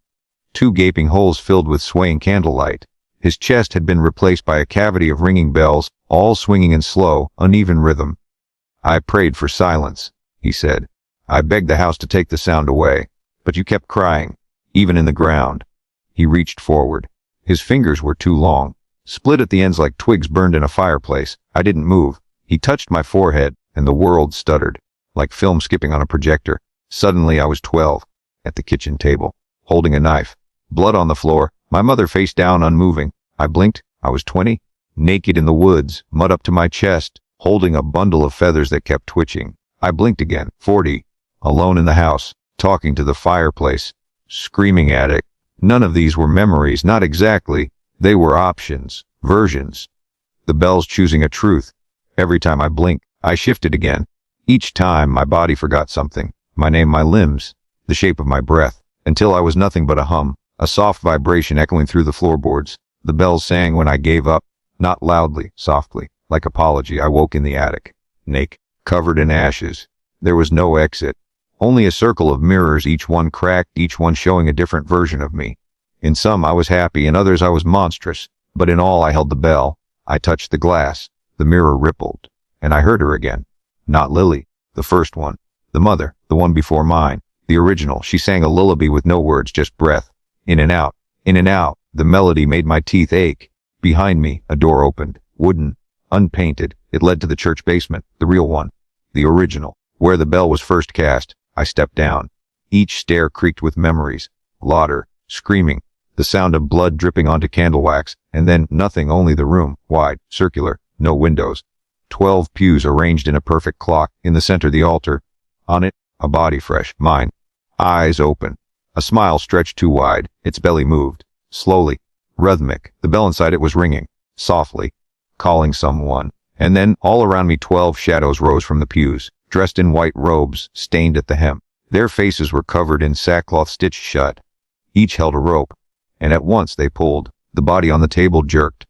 2 gaping holes filled with swaying candlelight. His chest had been replaced by a cavity of ringing bells, all swinging in slow, uneven rhythm. I prayed for silence, he said. I begged the house to take the sound away. But you kept crying, even in the ground. He reached forward. His fingers were too long, split at the ends like twigs burned in a fireplace. I didn't move. He touched my forehead, and the world stuttered, like film skipping on a projector. Suddenly I was 12, at the kitchen table, holding a knife. Blood on the floor, my mother face down, unmoving. I blinked. I was 20, naked in the woods, mud up to my chest, holding a bundle of feathers that kept twitching. I blinked again. 40, alone in the house, talking to the fireplace, screaming at it. None of these were memories, not exactly. They were options, versions. The bells choosing a truth. Every time I blinked, I shifted again. Each time my body forgot something. My name, my limbs, the shape of my breath, until I was nothing but a hum, a soft vibration echoing through the floorboards. The bells sang when I gave up, not loudly, softly, like apology. I woke in the attic, naked, covered in ashes. There was no exit, only a circle of mirrors, each one cracked, each one showing a different version of me. In some I was happy, in others I was monstrous, but in all I held the bell. I touched the glass, the mirror rippled, and I heard her again. Not Lily, the first one, the mother, the one before mine, the original. She sang a lullaby with no words, just breath. In and out, in and out. The melody made my teeth ache. Behind me, a door opened, wooden, unpainted. It led to the church basement, the real one, the original, where the bell was first cast. I stepped down. Each stair creaked with memories, laughter, screaming, the sound of blood dripping onto candle wax, and then nothing, only the room, wide, circular, no windows. 12 pews arranged in a perfect clock, in the center the altar. On it, a body fresh, mine, eyes open. A smile stretched too wide, its belly moved, slowly, rhythmic. The bell inside it was ringing, softly, calling someone. And then, all around me 12 shadows rose from the pews, dressed in white robes, stained at the hem. Their faces were covered in sackcloth stitched shut. Each held a rope, and at once they pulled. The body on the table jerked.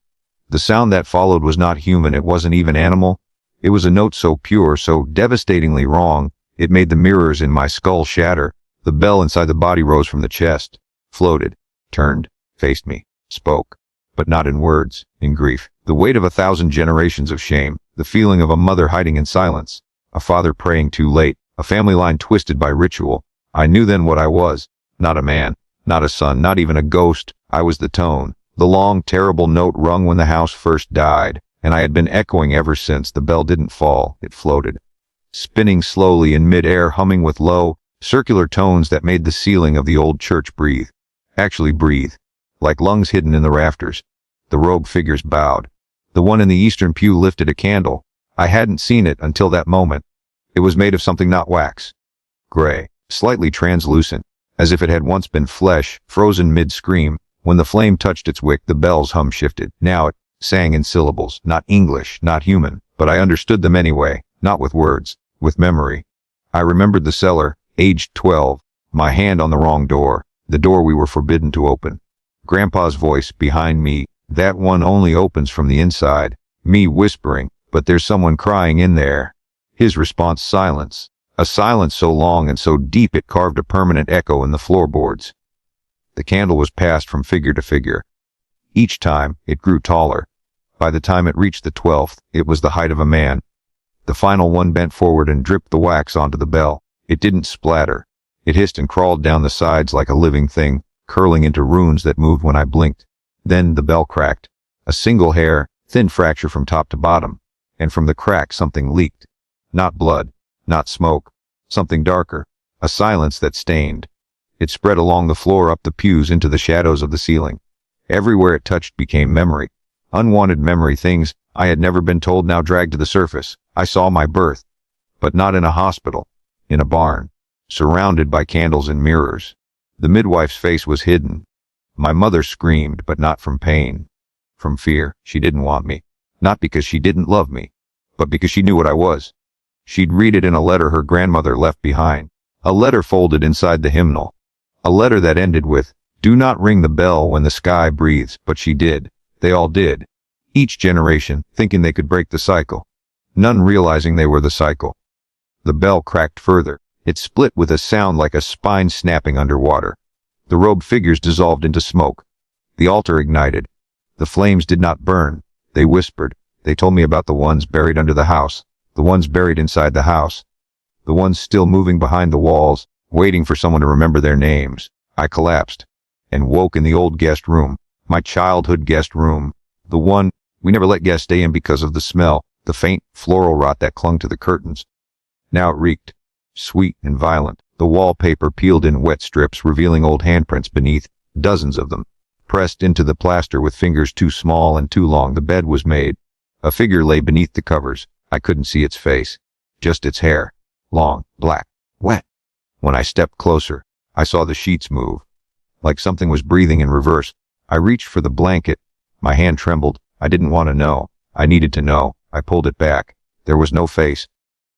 The sound that followed was not human, it wasn't even animal. It was a note so pure, so devastatingly wrong, it made the mirrors in my skull shatter. The bell inside the body rose from the chest, floated, turned, faced me, spoke, but not in words, in grief. The weight of 1,000 generations of shame, the feeling of a mother hiding in silence, a father praying too late, a family line twisted by ritual. I knew then what I was, not a man, not a son, not even a ghost. I was the tone, the long, terrible note rung when the house first died, and I had been echoing ever since. The bell didn't fall, it floated, spinning slowly in mid-air, humming with low, circular tones that made the ceiling of the old church breathe. Actually breathe, like lungs hidden in the rafters. The rogue figures bowed. The one in the eastern pew lifted a candle. I hadn't seen it until that moment. It was made of something not wax. Gray, slightly translucent, as if it had once been flesh, frozen mid-scream. When the flame touched its wick, the bell's hum shifted. Now it sang in syllables, not English, not human, but I understood them anyway, not with words, with memory. I remembered the cellar, aged 12, my hand on the wrong door, the door we were forbidden to open. Grandpa's voice behind me, that one only opens from the inside. Me whispering, but there's someone crying in there. His response, silence. A silence so long and so deep it carved a permanent echo in the floorboards. The candle was passed from figure to figure. Each time, it grew taller. By the time it reached the 12th, it was the height of a man. The final one bent forward and dripped the wax onto the bell. It didn't splatter. It hissed and crawled down the sides like a living thing, curling into runes that moved when I blinked. Then the bell cracked. A single hair, thin fracture from top to bottom. And from the crack something leaked. Not blood, not smoke. Something darker. A silence that stained. It spread along the floor, up the pews, into the shadows of the ceiling. Everywhere it touched became memory. Unwanted memory, things I had never been told now dragged to the surface. I saw my birth. But not in a hospital. In a barn. Surrounded by candles and mirrors. The midwife's face was hidden. My mother screamed, but not from pain. From fear. She didn't want me. Not because she didn't love me, but because she knew what I was. She'd read it in a letter her grandmother left behind. A letter folded inside the hymnal. A letter that ended with, "Do not ring the bell when the sky breathes," but she did. They all did. Each generation, thinking they could break the cycle. None realizing they were the cycle. The bell cracked further. It split with a sound like a spine snapping underwater. The robed figures dissolved into smoke. The altar ignited. The flames did not burn. They whispered. They told me about the ones buried under the house. The ones buried inside the house. The ones still moving behind the walls, waiting for someone to remember their names. I collapsed and woke in the old guest room. My childhood guest room. The one we never let guests stay in because of the smell, the faint floral rot that clung to the curtains. Now it reeked. Sweet and violent. The wallpaper peeled in wet strips, revealing old handprints beneath, dozens of them. Pressed into the plaster with fingers too small and too long, the bed was made. A figure lay beneath the covers. I couldn't see its face. Just its hair. Long, black, wet. When I stepped closer, I saw the sheets move. Like something was breathing in reverse. I reached for the blanket. My hand trembled. I didn't want to know. I needed to know. I pulled it back. There was no face.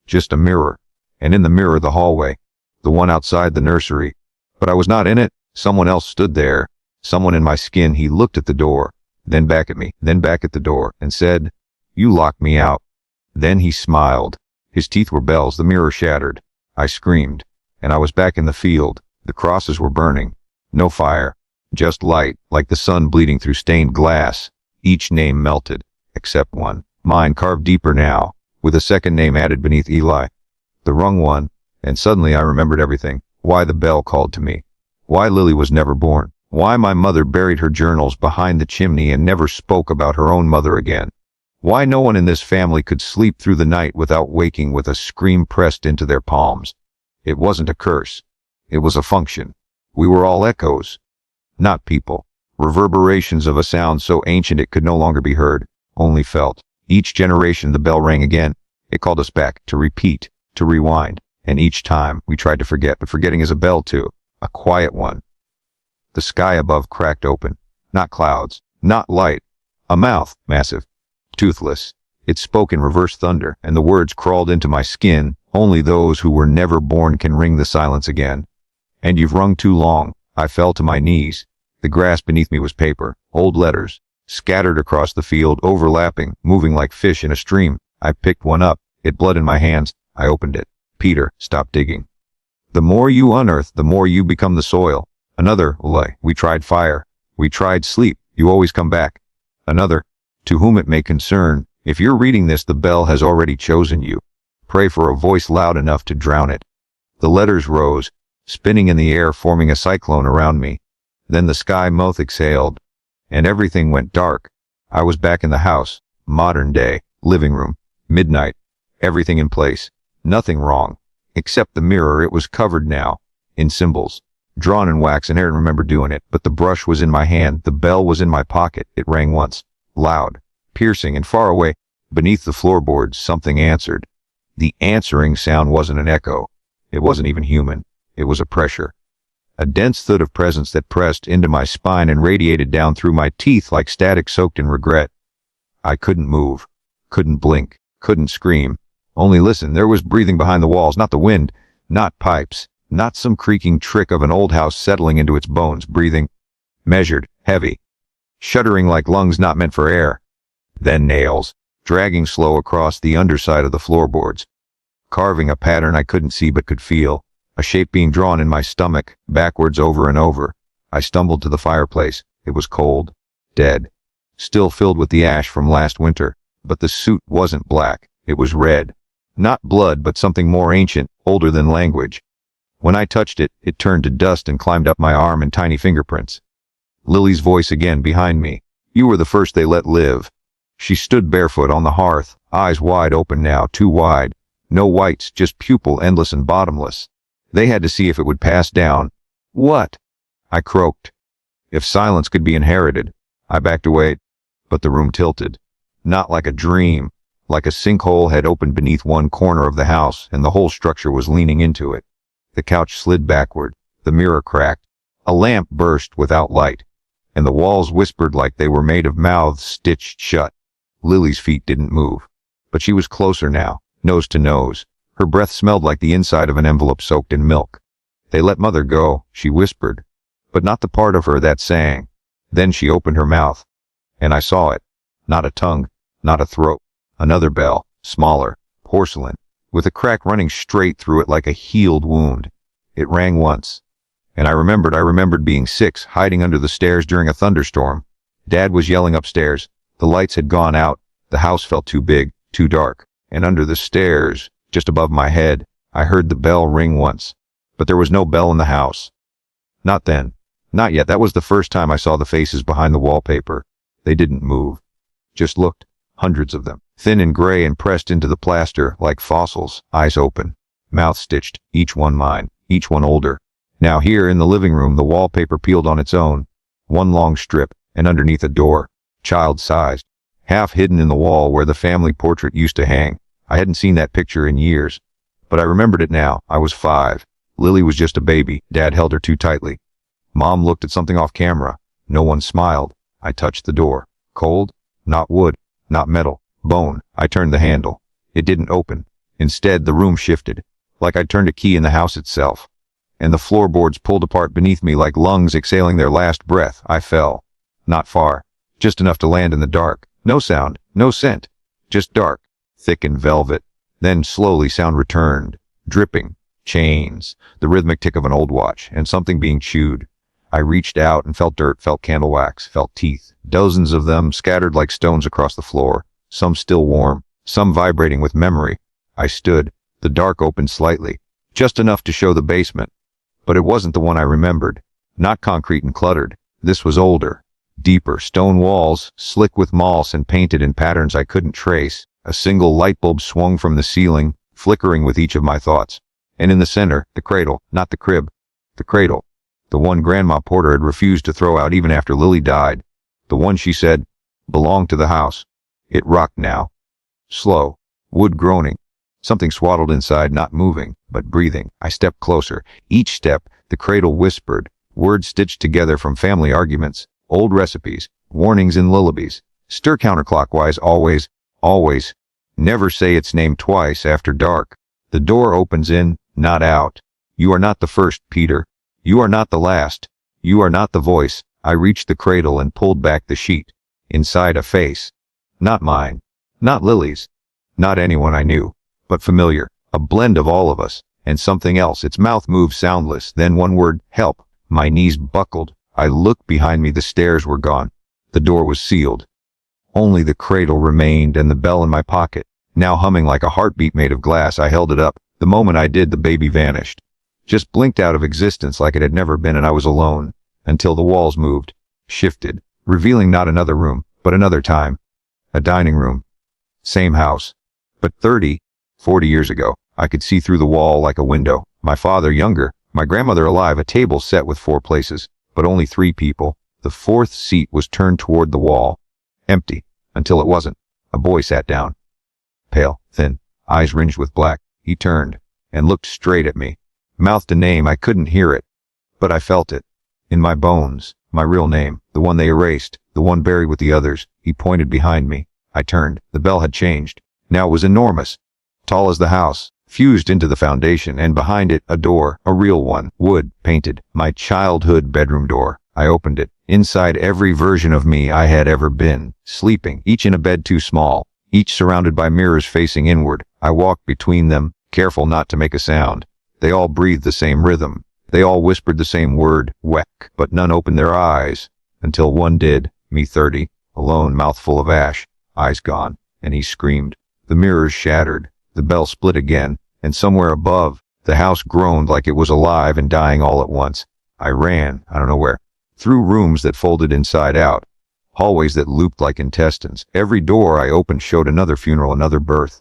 Just a mirror. And in the mirror, the hallway. The one outside the nursery. But I was not in it. Someone else stood there. Someone in my skin. He looked at the door, then back at me, then back at the door, and said, "You locked me out." Then he smiled. His teeth were bells. The mirror shattered. I screamed. And I was back in the field. The crosses were burning. No fire. Just light, like the sun bleeding through stained glass. Each name melted, except one. Mine, carved deeper now, with a second name added beneath Eli. The wrong one. And suddenly I remembered everything. Why the bell called to me. Why Lily was never born. Why my mother buried her journals behind the chimney and never spoke about her own mother again. Why no one in this family could sleep through the night without waking with a scream pressed into their palms. It wasn't a curse. It was a function. We were all echoes. Not people. Reverberations of a sound so ancient it could no longer be heard, only felt. Each generation the bell rang again. It called us back, to repeat, to rewind. And each time we tried to forget, but forgetting is a bell too. A quiet one. The sky above cracked open. Not clouds. Not light. A mouth, massive. Toothless. It spoke in reverse thunder, and the words crawled into my skin. Only those who were never born can ring the silence again. And you've rung too long. I fell to my knees. The grass beneath me was paper, old letters, scattered across the field, overlapping, moving like fish in a stream. I picked one up. It bled in my hands. I opened it. Peter, stop digging. The more you unearth, the more you become the soil. Another, we tried fire. We tried sleep. You always come back. Another, to whom it may concern, if you're reading this, the bell has already chosen you. Pray for a voice loud enough to drown it. The letters rose, spinning in the air, forming a cyclone around me. Then the sky mouth exhaled, and everything went dark. I was back in the house, modern day, living room, midnight, everything in place, nothing wrong, except the mirror. It was covered now, in symbols, drawn in wax, and I didn't remember doing it, but the brush was in my hand, the bell was in my pocket. It rang once, loud, piercing, and far away. Beneath the floorboards, something answered. The answering sound wasn't an echo. It wasn't even human. It was a pressure. A dense thud of presence that pressed into my spine and radiated down through my teeth like static soaked in regret. I couldn't move, couldn't blink, couldn't scream. Only listen, there was breathing behind the walls, not the wind, not pipes, not some creaking trick of an old house settling into its bones, breathing, measured, heavy, shuddering like lungs not meant for air. Then nails, dragging slow across the underside of the floorboards, carving a pattern I couldn't see but could feel, a shape being drawn in my stomach, backwards over and over. I stumbled to the fireplace. It was cold, dead, still filled with the ash from last winter, but the suit wasn't black, it was red. Not blood, but something more ancient, older than language. When I touched it, it turned to dust and climbed up my arm in tiny fingerprints. Lily's voice again behind me. You were the first they let live. She stood barefoot on the hearth, eyes wide open now, too wide. No whites, just pupil endless and bottomless. They had to see if it would pass down. What? I croaked. If silence could be inherited. I backed away, but the room tilted. Not like a dream. Like a sinkhole had opened beneath one corner of the house, and the whole structure was leaning into it. The couch slid backward. The mirror cracked. A lamp burst without light, and the walls whispered like they were made of mouths stitched shut. Lily's feet didn't move, but she was closer now, nose to nose. Her breath smelled like the inside of an envelope soaked in milk. They let Mother go, she whispered, but not the part of her that sang. Then she opened her mouth, and I saw it. Not a tongue, not a throat. Another bell, smaller, porcelain, with a crack running straight through it like a healed wound. It rang once, and I remembered being 6, hiding under the stairs during a thunderstorm. Dad was yelling upstairs. The lights had gone out. The house felt too big, too dark, and under the stairs, just above my head, I heard the bell ring once. But there was no bell in the house. Not then. Not yet. That was the first time I saw the faces behind the wallpaper. They didn't move. Just looked. Hundreds of them. Thin and gray and pressed into the plaster like fossils, eyes open, mouth stitched, each one mine, each one older. Now here in the living room the wallpaper peeled on its own. One long strip, and underneath a door, child-sized, half hidden in the wall where the family portrait used to hang. I hadn't seen that picture in years, but I remembered it now. I was 5. Lily was just a baby. Dad held her too tightly. Mom looked at something off camera. No one smiled. I touched the door. Cold? Not wood. Not metal. Bone. I turned the handle. It didn't open. Instead, the room shifted, like I'd turned a key in the house itself. And the floorboards pulled apart beneath me like lungs exhaling their last breath. I fell. Not far. Just enough to land in the dark. No sound. No scent. Just dark. Thick and velvet. Then slowly sound returned. Dripping. Chains. The rhythmic tick of an old watch. And something being chewed. I reached out and felt dirt, felt candle wax, felt teeth. Dozens of them scattered like stones across the floor. Some still warm. Some vibrating with memory. I stood. The dark opened slightly. Just enough to show the basement. But it wasn't the one I remembered. Not concrete and cluttered. This was older. Deeper. Stone walls, slick with moss and painted in patterns I couldn't trace. A single light bulb swung from the ceiling, flickering with each of my thoughts. And in the center, the cradle, not the crib. The cradle. The one Grandma Porter had refused to throw out even after Lily died. The one she said belonged to the house. It rocked now. Slow. Wood groaning. Something swaddled inside, not moving, but breathing. I stepped closer. Each step, the cradle whispered, words stitched together from family arguments, old recipes, warnings in lullabies. Stir counterclockwise, always, always. Never say its name twice after dark. The door opens in, not out. You are not the first, Peter. You are not the last. You are not the voice. I reached the cradle and pulled back the sheet. Inside a face. Not mine. Not Lily's. Not anyone I knew. But familiar. A blend of all of us. And something else. Its mouth moved soundless. Then one word, help. My knees buckled. I looked behind me. The stairs were gone. The door was sealed. Only the cradle remained and the bell in my pocket. Now humming like a heartbeat made of glass, I held it up. The moment I did, the baby vanished. Just blinked out of existence like it had never been, and I was alone. Until the walls moved. Shifted. Revealing not another room, but another time. A dining room. Same house. But 40 years ago, I could see through the wall like a window. My father younger, my grandmother alive, a table set with 4 places, but only 3 people. The 4th seat was turned toward the wall. Empty. Until it wasn't. A boy sat down. Pale, thin, eyes ringed with black. He turned and looked straight at me. Mouthed a name. I couldn't hear it, But I felt it. In my bones. My real name. The one they erased. The one buried with the others. He pointed behind me. I turned. The bell had changed. Now it was enormous. Tall as the house. Fused into the foundation, and behind it, a door. A real one. Wood. Painted. My childhood bedroom door. I opened it. Inside every version of me I had ever been. Sleeping. Each in a bed too small. Each surrounded by mirrors facing inward. I walked between them, careful not to make a sound. They all breathed the same rhythm. They all whispered the same word, weck, but none opened their eyes. Until one did, me 30, alone, mouth full of ash, eyes gone, and he screamed. The mirrors shattered. The bell split again, and somewhere above, the house groaned like it was alive and dying all at once. I ran, I don't know where, through rooms that folded inside out, hallways that looped like intestines. Every door I opened showed another funeral, another birth,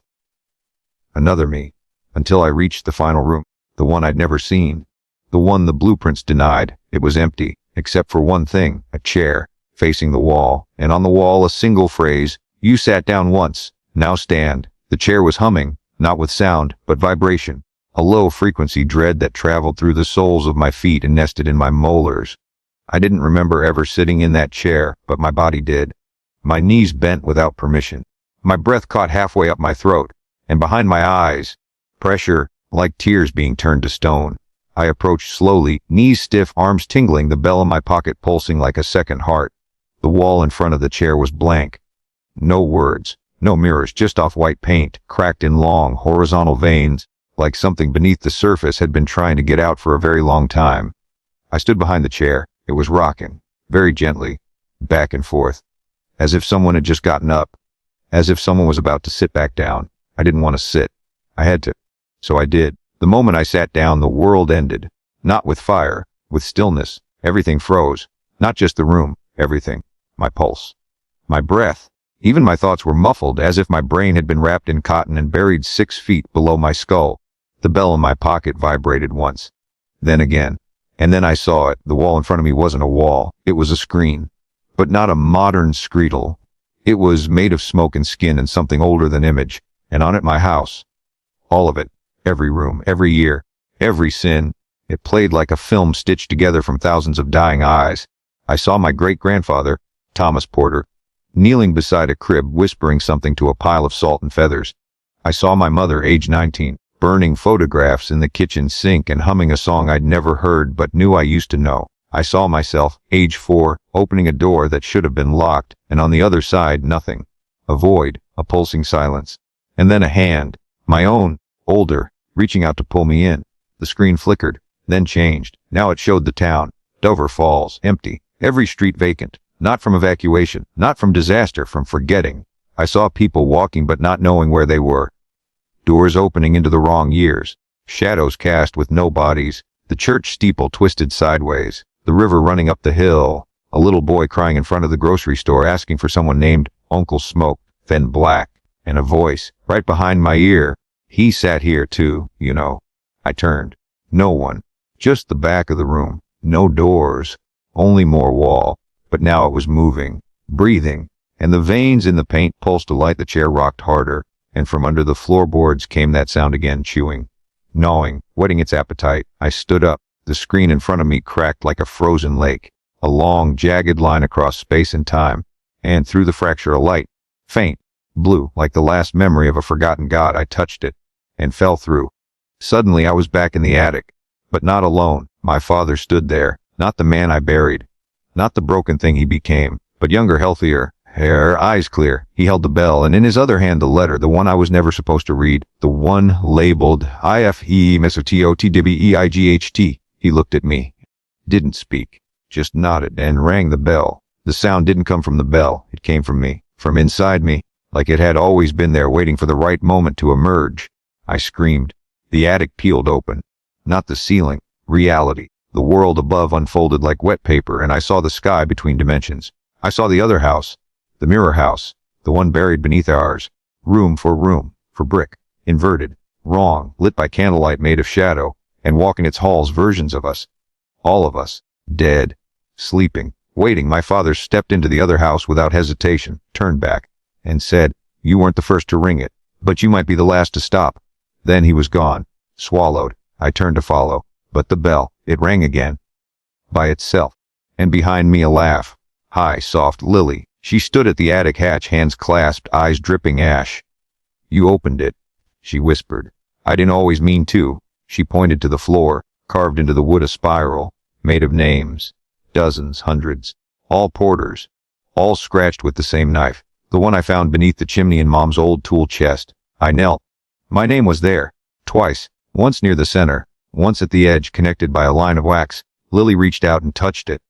another me, until I reached the final room, the one I'd never seen, the one the blueprints denied. It was empty, except for one thing, a chair, facing the wall, and on the wall a single phrase, "You sat down once, now stand." The chair was humming, not with sound, but vibration, a low-frequency dread that traveled through the soles of my feet and nested in my molars. I didn't remember ever sitting in that chair, but my body did. My knees bent without permission. My breath caught halfway up my throat, and behind my eyes, pressure, like tears being turned to stone. I approached slowly, knees stiff, arms tingling, the bell in my pocket pulsing like a second heart. The wall in front of the chair was blank. No words, no mirrors, just off-white paint, cracked in long, horizontal veins, like something beneath the surface had been trying to get out for a very long time. I stood behind the chair. It was rocking, very gently, back and forth, as if someone had just gotten up, as if someone was about to sit back down. I didn't want to sit. I had to. So I did. The moment I sat down, the world ended. Not with fire, with stillness. Everything froze. Not just the room, everything. My pulse. My breath. Even my thoughts were muffled, as if my brain had been wrapped in cotton and buried 6 feet below my skull. The bell in my pocket vibrated once. Then again. And then I saw it. The wall in front of me wasn't a wall. It was a screen. But not a modern screedle. It was made of smoke and skin and something older than image. And on it my house. All of it. Every room. Every year. Every sin. It played like a film stitched together from thousands of dying eyes. I saw my great-grandfather, Thomas Porter, kneeling beside a crib whispering something to a pile of salt and feathers. I saw my mother, age 19. Burning photographs in the kitchen sink and humming a song I'd never heard but knew I used to know. I saw myself, age 4, opening a door that should have been locked, and on the other side nothing. A void, a pulsing silence. And then a hand, my own, older, reaching out to pull me in. The screen flickered, then changed. Now it showed the town. Dover Falls, empty. Every street vacant. Not from evacuation, not from disaster, from forgetting. I saw people walking but not knowing where they were. Doors opening into the wrong years. Shadows cast with no bodies. The church steeple twisted sideways. The river running up the hill. A little boy crying in front of the grocery store asking for someone named Uncle Smoke. Then black. And a voice, right behind my ear. He sat here too, you know. I turned. No one. Just the back of the room. No doors. Only more wall. But now it was moving. Breathing. And the veins in the paint pulsed a light. The chair rocked harder. And from under the floorboards came that sound again, chewing, gnawing, whetting its appetite. I stood up. The screen in front of me cracked like a frozen lake, a long, jagged line across space and time, and through the fracture a light, faint, blue, like the last memory of a forgotten god. I touched it, and fell through. Suddenly I was back in the attic, but not alone. My father stood there, not the man I buried, not the broken thing he became, but younger, healthier, hair, eyes clear. He held the bell, and in his other hand the letter, the one I was never supposed to read, the one labeled IFE-MESOTOTWEIGHT. He looked at me, didn't speak, just nodded, and rang the bell. The sound didn't come from the bell, it came from me, from inside me, like it had always been there waiting for the right moment to emerge. I screamed. The attic peeled open. Not the ceiling, reality. The world above unfolded like wet paper, and I saw the sky between dimensions. I saw the other house. The mirror house, the one buried beneath ours, room, for brick, inverted, wrong, lit by candlelight made of shadow, and walk in its halls versions of us. All of us, dead, sleeping, waiting. My father stepped into the other house without hesitation, turned back, and said, "You weren't the first to ring it, but you might be the last to stop." Then he was gone, swallowed. I turned to follow, but the bell, it rang again. by itself. And behind me a laugh. Hi, soft Lily. She stood at the attic hatch, hands clasped, eyes dripping ash. You opened it, she whispered. I didn't always mean to. She pointed to the floor, carved into the wood a spiral, made of names. Dozens, hundreds. All Porters. All scratched with the same knife. The one I found beneath the chimney in Mom's old tool chest. I knelt. My name was there. Twice. Once near the center. Once at the edge, connected by a line of wax. Lily reached out and touched it.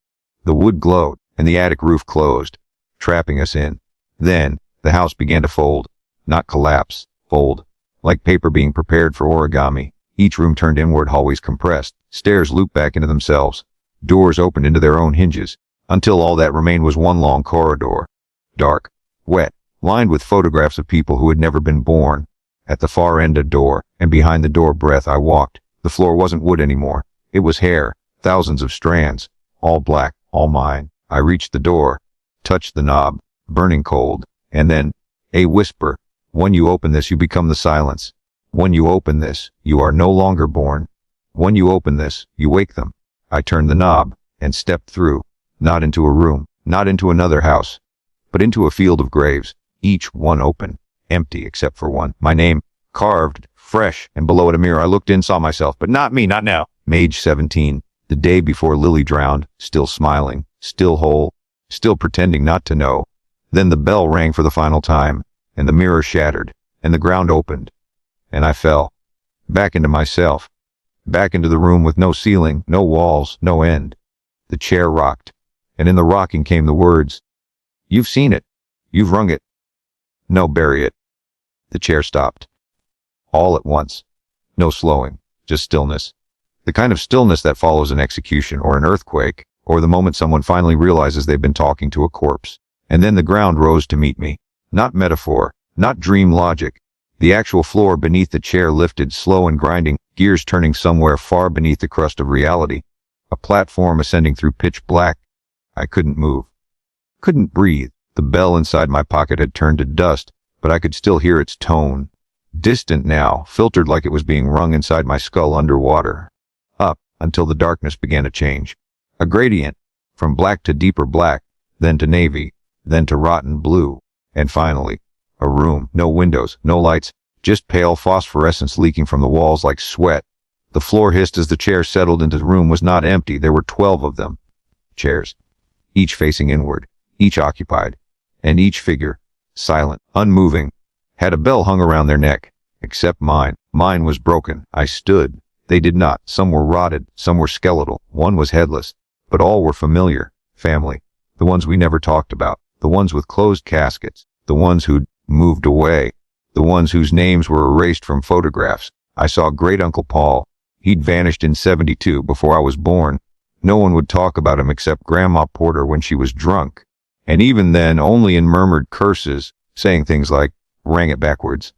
The wood glowed, and the attic roof closed, trapping us in. Then, the house began to fold. Not collapse. Fold. Like paper being prepared for origami. Each room turned inward, hallways compressed. Stairs looped back into themselves. Doors opened into their own hinges. Until all that remained was one long corridor. Dark. Wet. Lined with photographs of people who had never been born. At the far end a door, and behind the door breath. I walked. The floor wasn't wood anymore. It was hair. Thousands of strands. All black. All mine. I reached the door. Touched the knob. Burning cold. And then, a whisper. When you open this, you become the silence. When you open this, you are no longer born. When you open this, you wake them. I turned the knob, and stepped through. Not into a room. Not into another house. But into a field of graves. Each one open. Empty except for one. My name, carved, fresh, and below it a mirror. I looked in, saw myself, but not me, not now. Mage 17. The day before Lily drowned, still smiling, still whole, still pretending not to know. Then the bell rang for the final time, and the mirror shattered, and the ground opened. And I fell. Back into myself. Back into the room with no ceiling, no walls, no end. The chair rocked, and in the rocking came the words. You've seen it. You've wrung it. No, bury it. The chair stopped. All at once. No slowing, just stillness. The kind of stillness that follows an execution or an earthquake, or the moment someone finally realizes they've been talking to a corpse. And then the ground rose to meet me. Not metaphor, not dream logic. The actual floor beneath the chair lifted, slow and grinding, gears turning somewhere far beneath the crust of reality. A platform ascending through pitch black. I couldn't move. Couldn't breathe. The bell inside my pocket had turned to dust, but I could still hear its tone. Distant now, filtered like it was being rung inside my skull underwater. Up, until the darkness began to change. A gradient, from black to deeper black, then to navy, then to rotten blue, and finally, a room, no windows, no lights, just pale phosphorescence leaking from the walls like sweat. The floor hissed as the chair settled into the room. Was not empty, there were 12 of them. Chairs, each facing inward, each occupied, and each figure, silent, unmoving, had a bell hung around their neck, except mine. Mine was broken. I stood. They did not. Some were rotted, some were skeletal, one was headless, but all were familiar. Family. The ones we never talked about, the ones with closed caskets, the ones who'd moved away, the ones whose names were erased from photographs. I saw Great Uncle Paul. He'd vanished in 72 before I was born. No one would talk about him except Grandma Porter when she was drunk. And even then, only in murmured curses, saying things like, rang it backwards.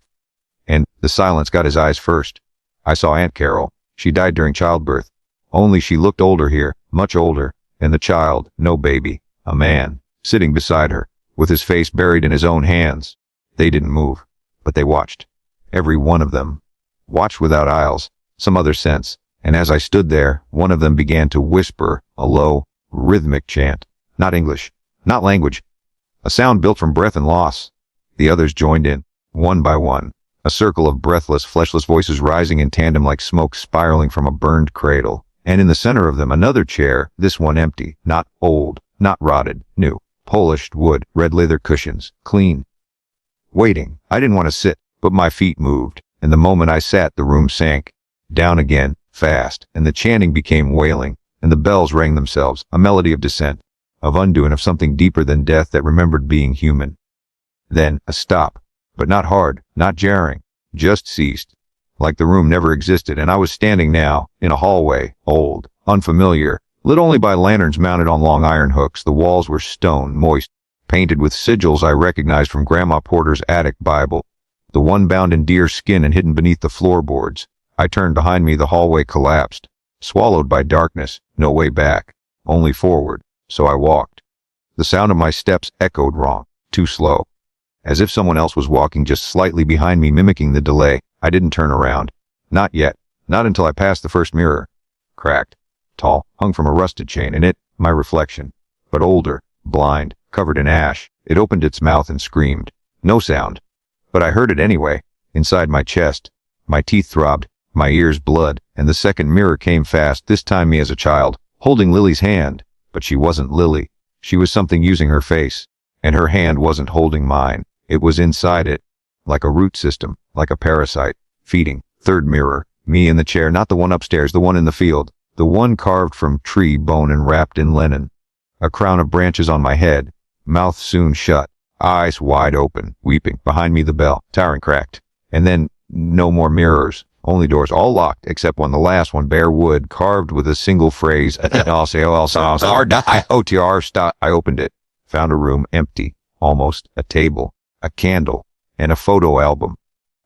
And the silence got his eyes first. I saw Aunt Carol. She died during childbirth. Only she looked older here, much older. And the child, no baby, a man, sitting beside her, with his face buried in his own hands. They didn't move, but they watched. Every one of them. Watched without aisles, some other sense. And as I stood there, one of them began to whisper, a low, rhythmic chant. Not English, not language. A sound built from breath and loss. The others joined in, one by one. A circle of breathless, fleshless voices rising in tandem like smoke spiraling from a burned cradle. And in the center of them, another chair, this one empty, not old, not rotted, new. Polished wood, red leather cushions, clean. Waiting. I didn't want to sit, but my feet moved. And the moment I sat, the room sank. Down again, fast, and the chanting became wailing, and the bells rang themselves, a melody of descent, of undoing, of something deeper than death that remembered being human. Then, a stop, but not hard, not jarring, just ceased, like the room never existed, and I was standing now, in a hallway, old, unfamiliar, lit only by lanterns mounted on long iron hooks. The walls were stone, moist, painted with sigils I recognized from Grandma Porter's attic Bible, the one bound in deer skin and hidden beneath the floorboards. I turned behind me. The hallway collapsed, swallowed by darkness, no way back, only forward, so I walked. The sound of my steps echoed wrong, too slow, as if someone else was walking just slightly behind me, mimicking the delay. I didn't turn around. Not yet, not until I passed the first mirror. Cracked, tall, hung from a rusted chain, and it, my reflection. But older, blind, covered in ash. It opened its mouth and screamed. No sound. But I heard it anyway, inside my chest. My teeth throbbed, my ears blood, and the second mirror came fast, this time me as a child, holding Lily's hand. But she wasn't Lily. She was something using her face. And her hand wasn't holding mine. It was inside it. Like a root system, like a parasite, feeding. Third mirror. Me in the chair, not the one upstairs, the one in the field. The one carved from tree bone and wrapped in linen. A crown of branches on my head. Mouth soon shut. Eyes wide open, weeping. Behind me the bell, towering cracked. And then, no more mirrors. Only doors, all locked, except one, the last one, bare wood, carved with a single phrase. I opened it. Found a room empty, almost, a table, a candle, and a photo album.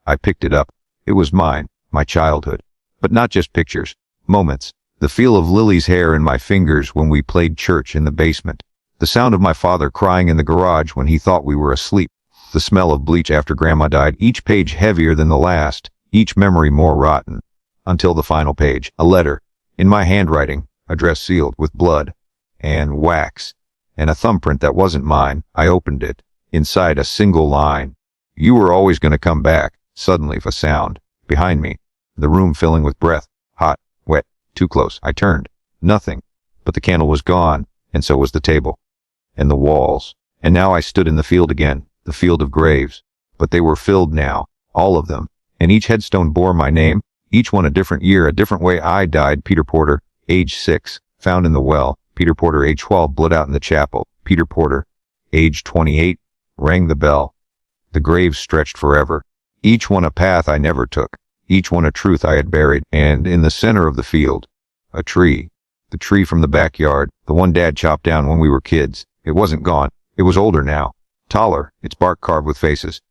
I picked it up. It was mine, my childhood. But not just pictures, moments. The feel of Lily's hair in my fingers when we played church in the basement. The sound of my father crying in the garage when he thought we were asleep. The smell of bleach after Grandma died, each page heavier than the last, each memory more rotten. Until the final page, a letter, in my handwriting, address sealed with blood and wax, and a thumbprint that wasn't mine. I opened it. Inside a single line. You were always going to come back. Suddenly a sound. Behind me. The room filling with breath. Hot, wet, too close. I turned. Nothing. But the candle was gone, and so was the table. And the walls. And now I stood in the field again. The field of graves. But they were filled now. All of them. And each headstone bore my name. Each one a different year, a different way I died. Peter Porter, age 6, found in the well. Peter Porter, age 12, bled out in the chapel. Peter Porter, age 28, rang the bell. The graves stretched forever. Each one a path I never took. Each one a truth I had buried. And in the center of the field, a tree. The tree from the backyard, the one Dad chopped down when we were kids. It wasn't gone. It was older now. Taller, its bark carved with faces.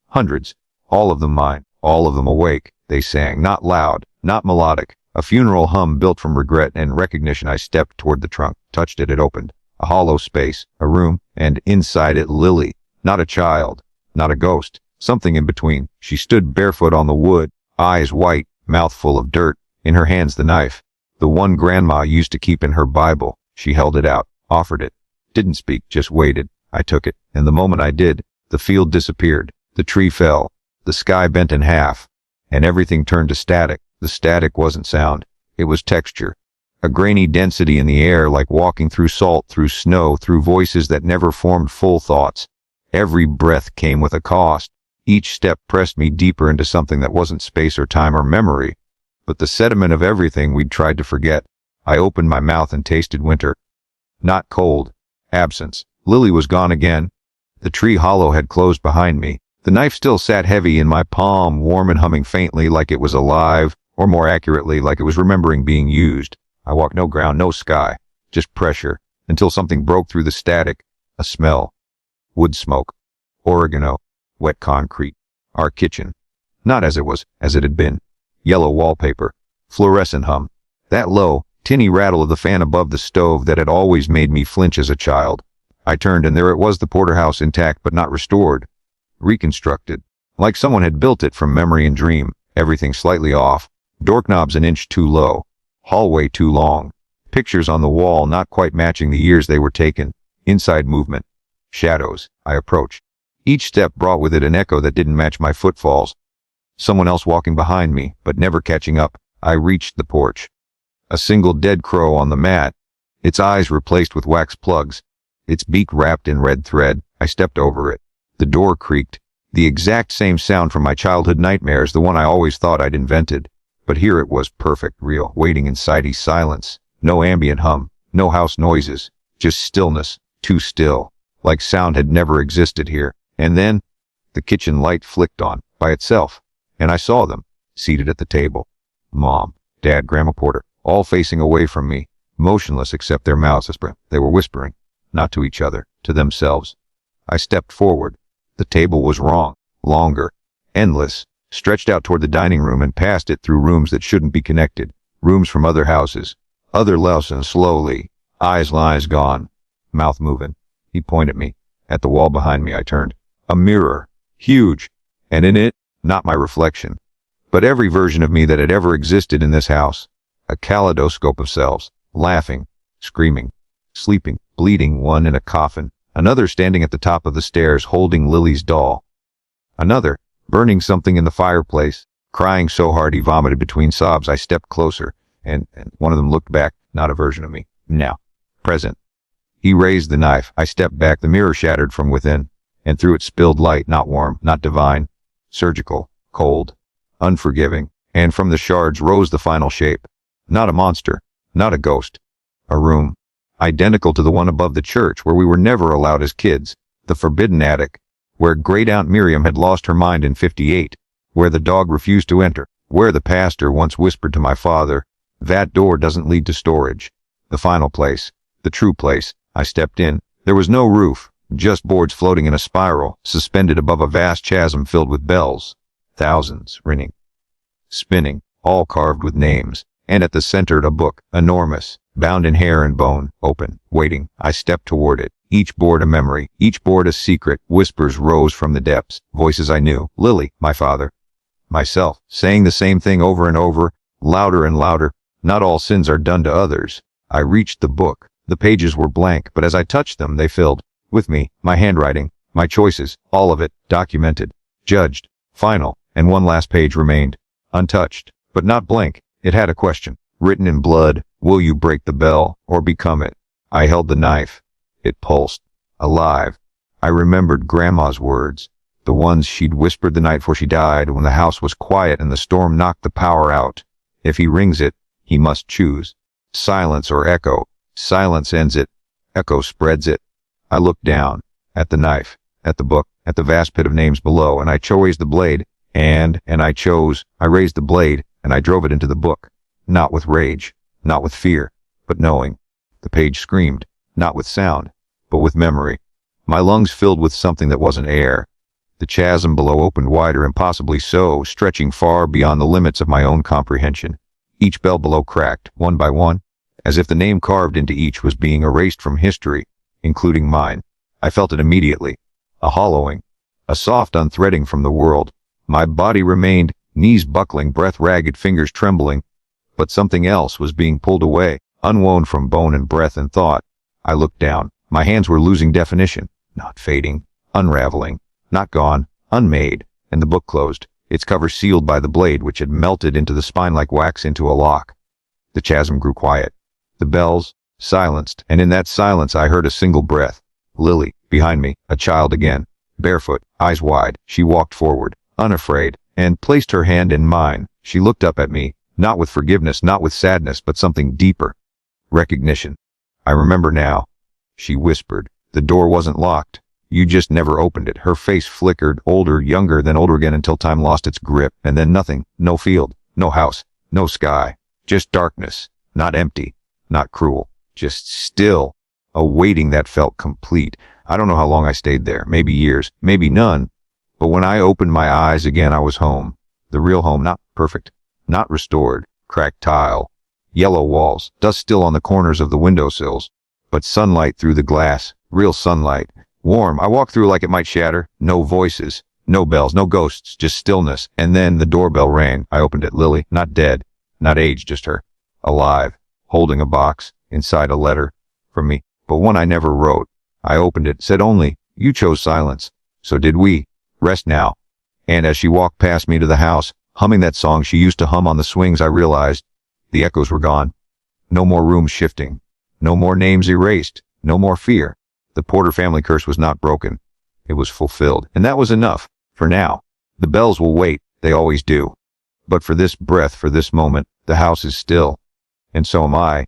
Hundreds. All of them mine. All of them awake. They sang, not loud, not melodic. A funeral hum built from regret and recognition. I stepped toward the trunk, touched it, it opened. A hollow space, a room, and inside it Lily. Not a child, not a ghost, something in between. She stood barefoot on the wood, eyes white, mouth full of dirt, in her hands the knife. The one Grandma used to keep in her Bible. She held it out, offered it. Didn't speak, just waited. I took it, and the moment I did, the field disappeared. The tree fell. The sky bent in half, and everything turned to static. The static wasn't sound. It was texture. A grainy density in the air, like walking through salt, through snow, through voices that never formed full thoughts. Every breath came with a cost. Each step pressed me deeper into something that wasn't space or time or memory, but the sediment of everything we'd tried to forget. I opened my mouth and tasted winter. Not cold. Absence. Lily was gone again. The tree hollow had closed behind me. The knife still sat heavy in my palm, warm and humming faintly, like it was alive, or more accurately, like it was remembering being used. I walked no ground, no sky, just pressure, until something broke through the static. A smell. Wood smoke. Oregano. Wet concrete. Our kitchen. Not as it was, as it had been. Yellow wallpaper. Fluorescent hum. That low, tinny rattle of the fan above the stove that had always made me flinch as a child. I turned, and there it was, the porterhouse, intact but not restored. Reconstructed. Like someone had built it from memory and dream. Everything slightly off. Doorknobs an inch too low. Hallway too long. Pictures on the wall not quite matching the years they were taken. Inside movement. Shadows. I approached. Each step brought with it an echo that didn't match my footfalls. Someone else walking behind me, but never catching up. I reached the porch. A single dead crow on the mat. Its eyes replaced with wax plugs. Its beak wrapped in red thread. I stepped over it. The door creaked. The exact same sound from my childhood nightmares, the one I always thought I'd invented. But here it was, perfect, real, waiting in sidey silence. No ambient hum, no house noises, just stillness, too still, like sound had never existed here. And then, the kitchen light flicked on, by itself, and I saw them, seated at the table. Mom, Dad, Grandma Porter, all facing away from me, motionless except their mouths. They were whispering, not to each other, to themselves. I stepped forward. The table was wrong, longer, endless, stretched out toward the dining room and past it through rooms that shouldn't be connected, rooms from other houses, other lessons. Slowly, eyes gone, mouth moving. He pointed at me. At the wall behind me I turned. A mirror, huge, and in it, not my reflection, but every version of me that had ever existed in this house. A kaleidoscope of selves, laughing, screaming, sleeping, bleeding, one in a coffin, another standing at the top of the stairs holding Lily's doll, another burning something in the fireplace, crying so hard he vomited between sobs. I stepped closer, and one of them looked back, not a version of me, now, present. He raised the knife. I stepped back, the mirror shattered from within, and through it spilled light, not warm, not divine, surgical, cold, unforgiving, and from the shards rose the final shape. Not a monster, not a ghost. A room, identical to the one above the church where we were never allowed as kids, the forbidden attic, where great Aunt Miriam had lost her mind in '58, where the dog refused to enter, where the pastor once whispered to my father, "That door doesn't lead to storage." The final place, the true place. I stepped in. There was no roof, just boards floating in a spiral, suspended above a vast chasm filled with bells. Thousands, ringing, spinning, all carved with names. And at the center a book, enormous, bound in hair and bone, open, waiting. I stepped toward it. Each board a memory, each board a secret. Whispers rose from the depths, voices I knew. Lily, my father, myself, saying the same thing over and over, louder and louder. Not all sins are done to others. I reached the book. The pages were blank, but as I touched them, they filled with me, my handwriting, my choices, all of it, documented, judged, final, and one last page remained, untouched, but not blank. It had a question, written in blood: will you break the bell, or become it? I held the knife. It pulsed, alive. I remembered Grandma's words, the ones she'd whispered the night before she died, when the house was quiet and the storm knocked the power out. If he rings it, he must choose silence or echo. Silence ends it, echo spreads it. I looked down, at the knife, at the book, at the vast pit of names below, and I raised the blade, and I raised the blade, and I drove it into the book, not with rage, not with fear, but knowing. The page screamed, not with sound, but with memory. My lungs filled with something that wasn't air. The chasm below opened wider, impossibly so, stretching far beyond the limits of my own comprehension. Each bell below cracked, one by one, as if the name carved into each was being erased from history, including mine. I felt it immediately. A hollowing, a soft unthreading from the world. My body remained, knees buckling, breath ragged, fingers trembling. But something else was being pulled away, unwoven from bone and breath and thought. I looked down. My hands were losing definition, not fading, unraveling, not gone, unmade, and the book closed, its cover sealed by the blade which had melted into the spine like wax into a lock. The chasm grew quiet. The bells silenced, and in that silence I heard a single breath. Lily, behind me, a child again, barefoot, eyes wide. She walked forward, unafraid, and placed her hand in mine. She looked up at me, not with forgiveness, not with sadness, but something deeper. Recognition. I remember now. She whispered. The door wasn't locked. You just never opened it. Her face flickered, older, younger, then older again until time lost its grip, and then nothing. No field, no house, no sky. Just darkness, not empty. Not cruel, just still, a waiting that felt complete. I don't know how long I stayed there, maybe years, maybe none, but when I opened my eyes again I was home. The real home, not perfect, not restored, cracked tile, yellow walls, dust still on the corners of the windowsills, but sunlight through the glass, real sunlight, warm. I walked through like it might shatter, no voices, no bells, no ghosts, just stillness, and then the doorbell rang. I opened it. Lily, not dead, not aged, just her, alive. Holding a box, inside a letter, from me, but one I never wrote. I opened it, said only, you chose silence. So did we. Rest now. And as she walked past me to the house, humming that song she used to hum on the swings, I realized the echoes were gone. No more rooms shifting. No more names erased. No more fear. The Porter family curse was not broken. It was fulfilled. And that was enough. For now. The bells will wait. They always do. But for this breath, for this moment, the house is still. And so am I.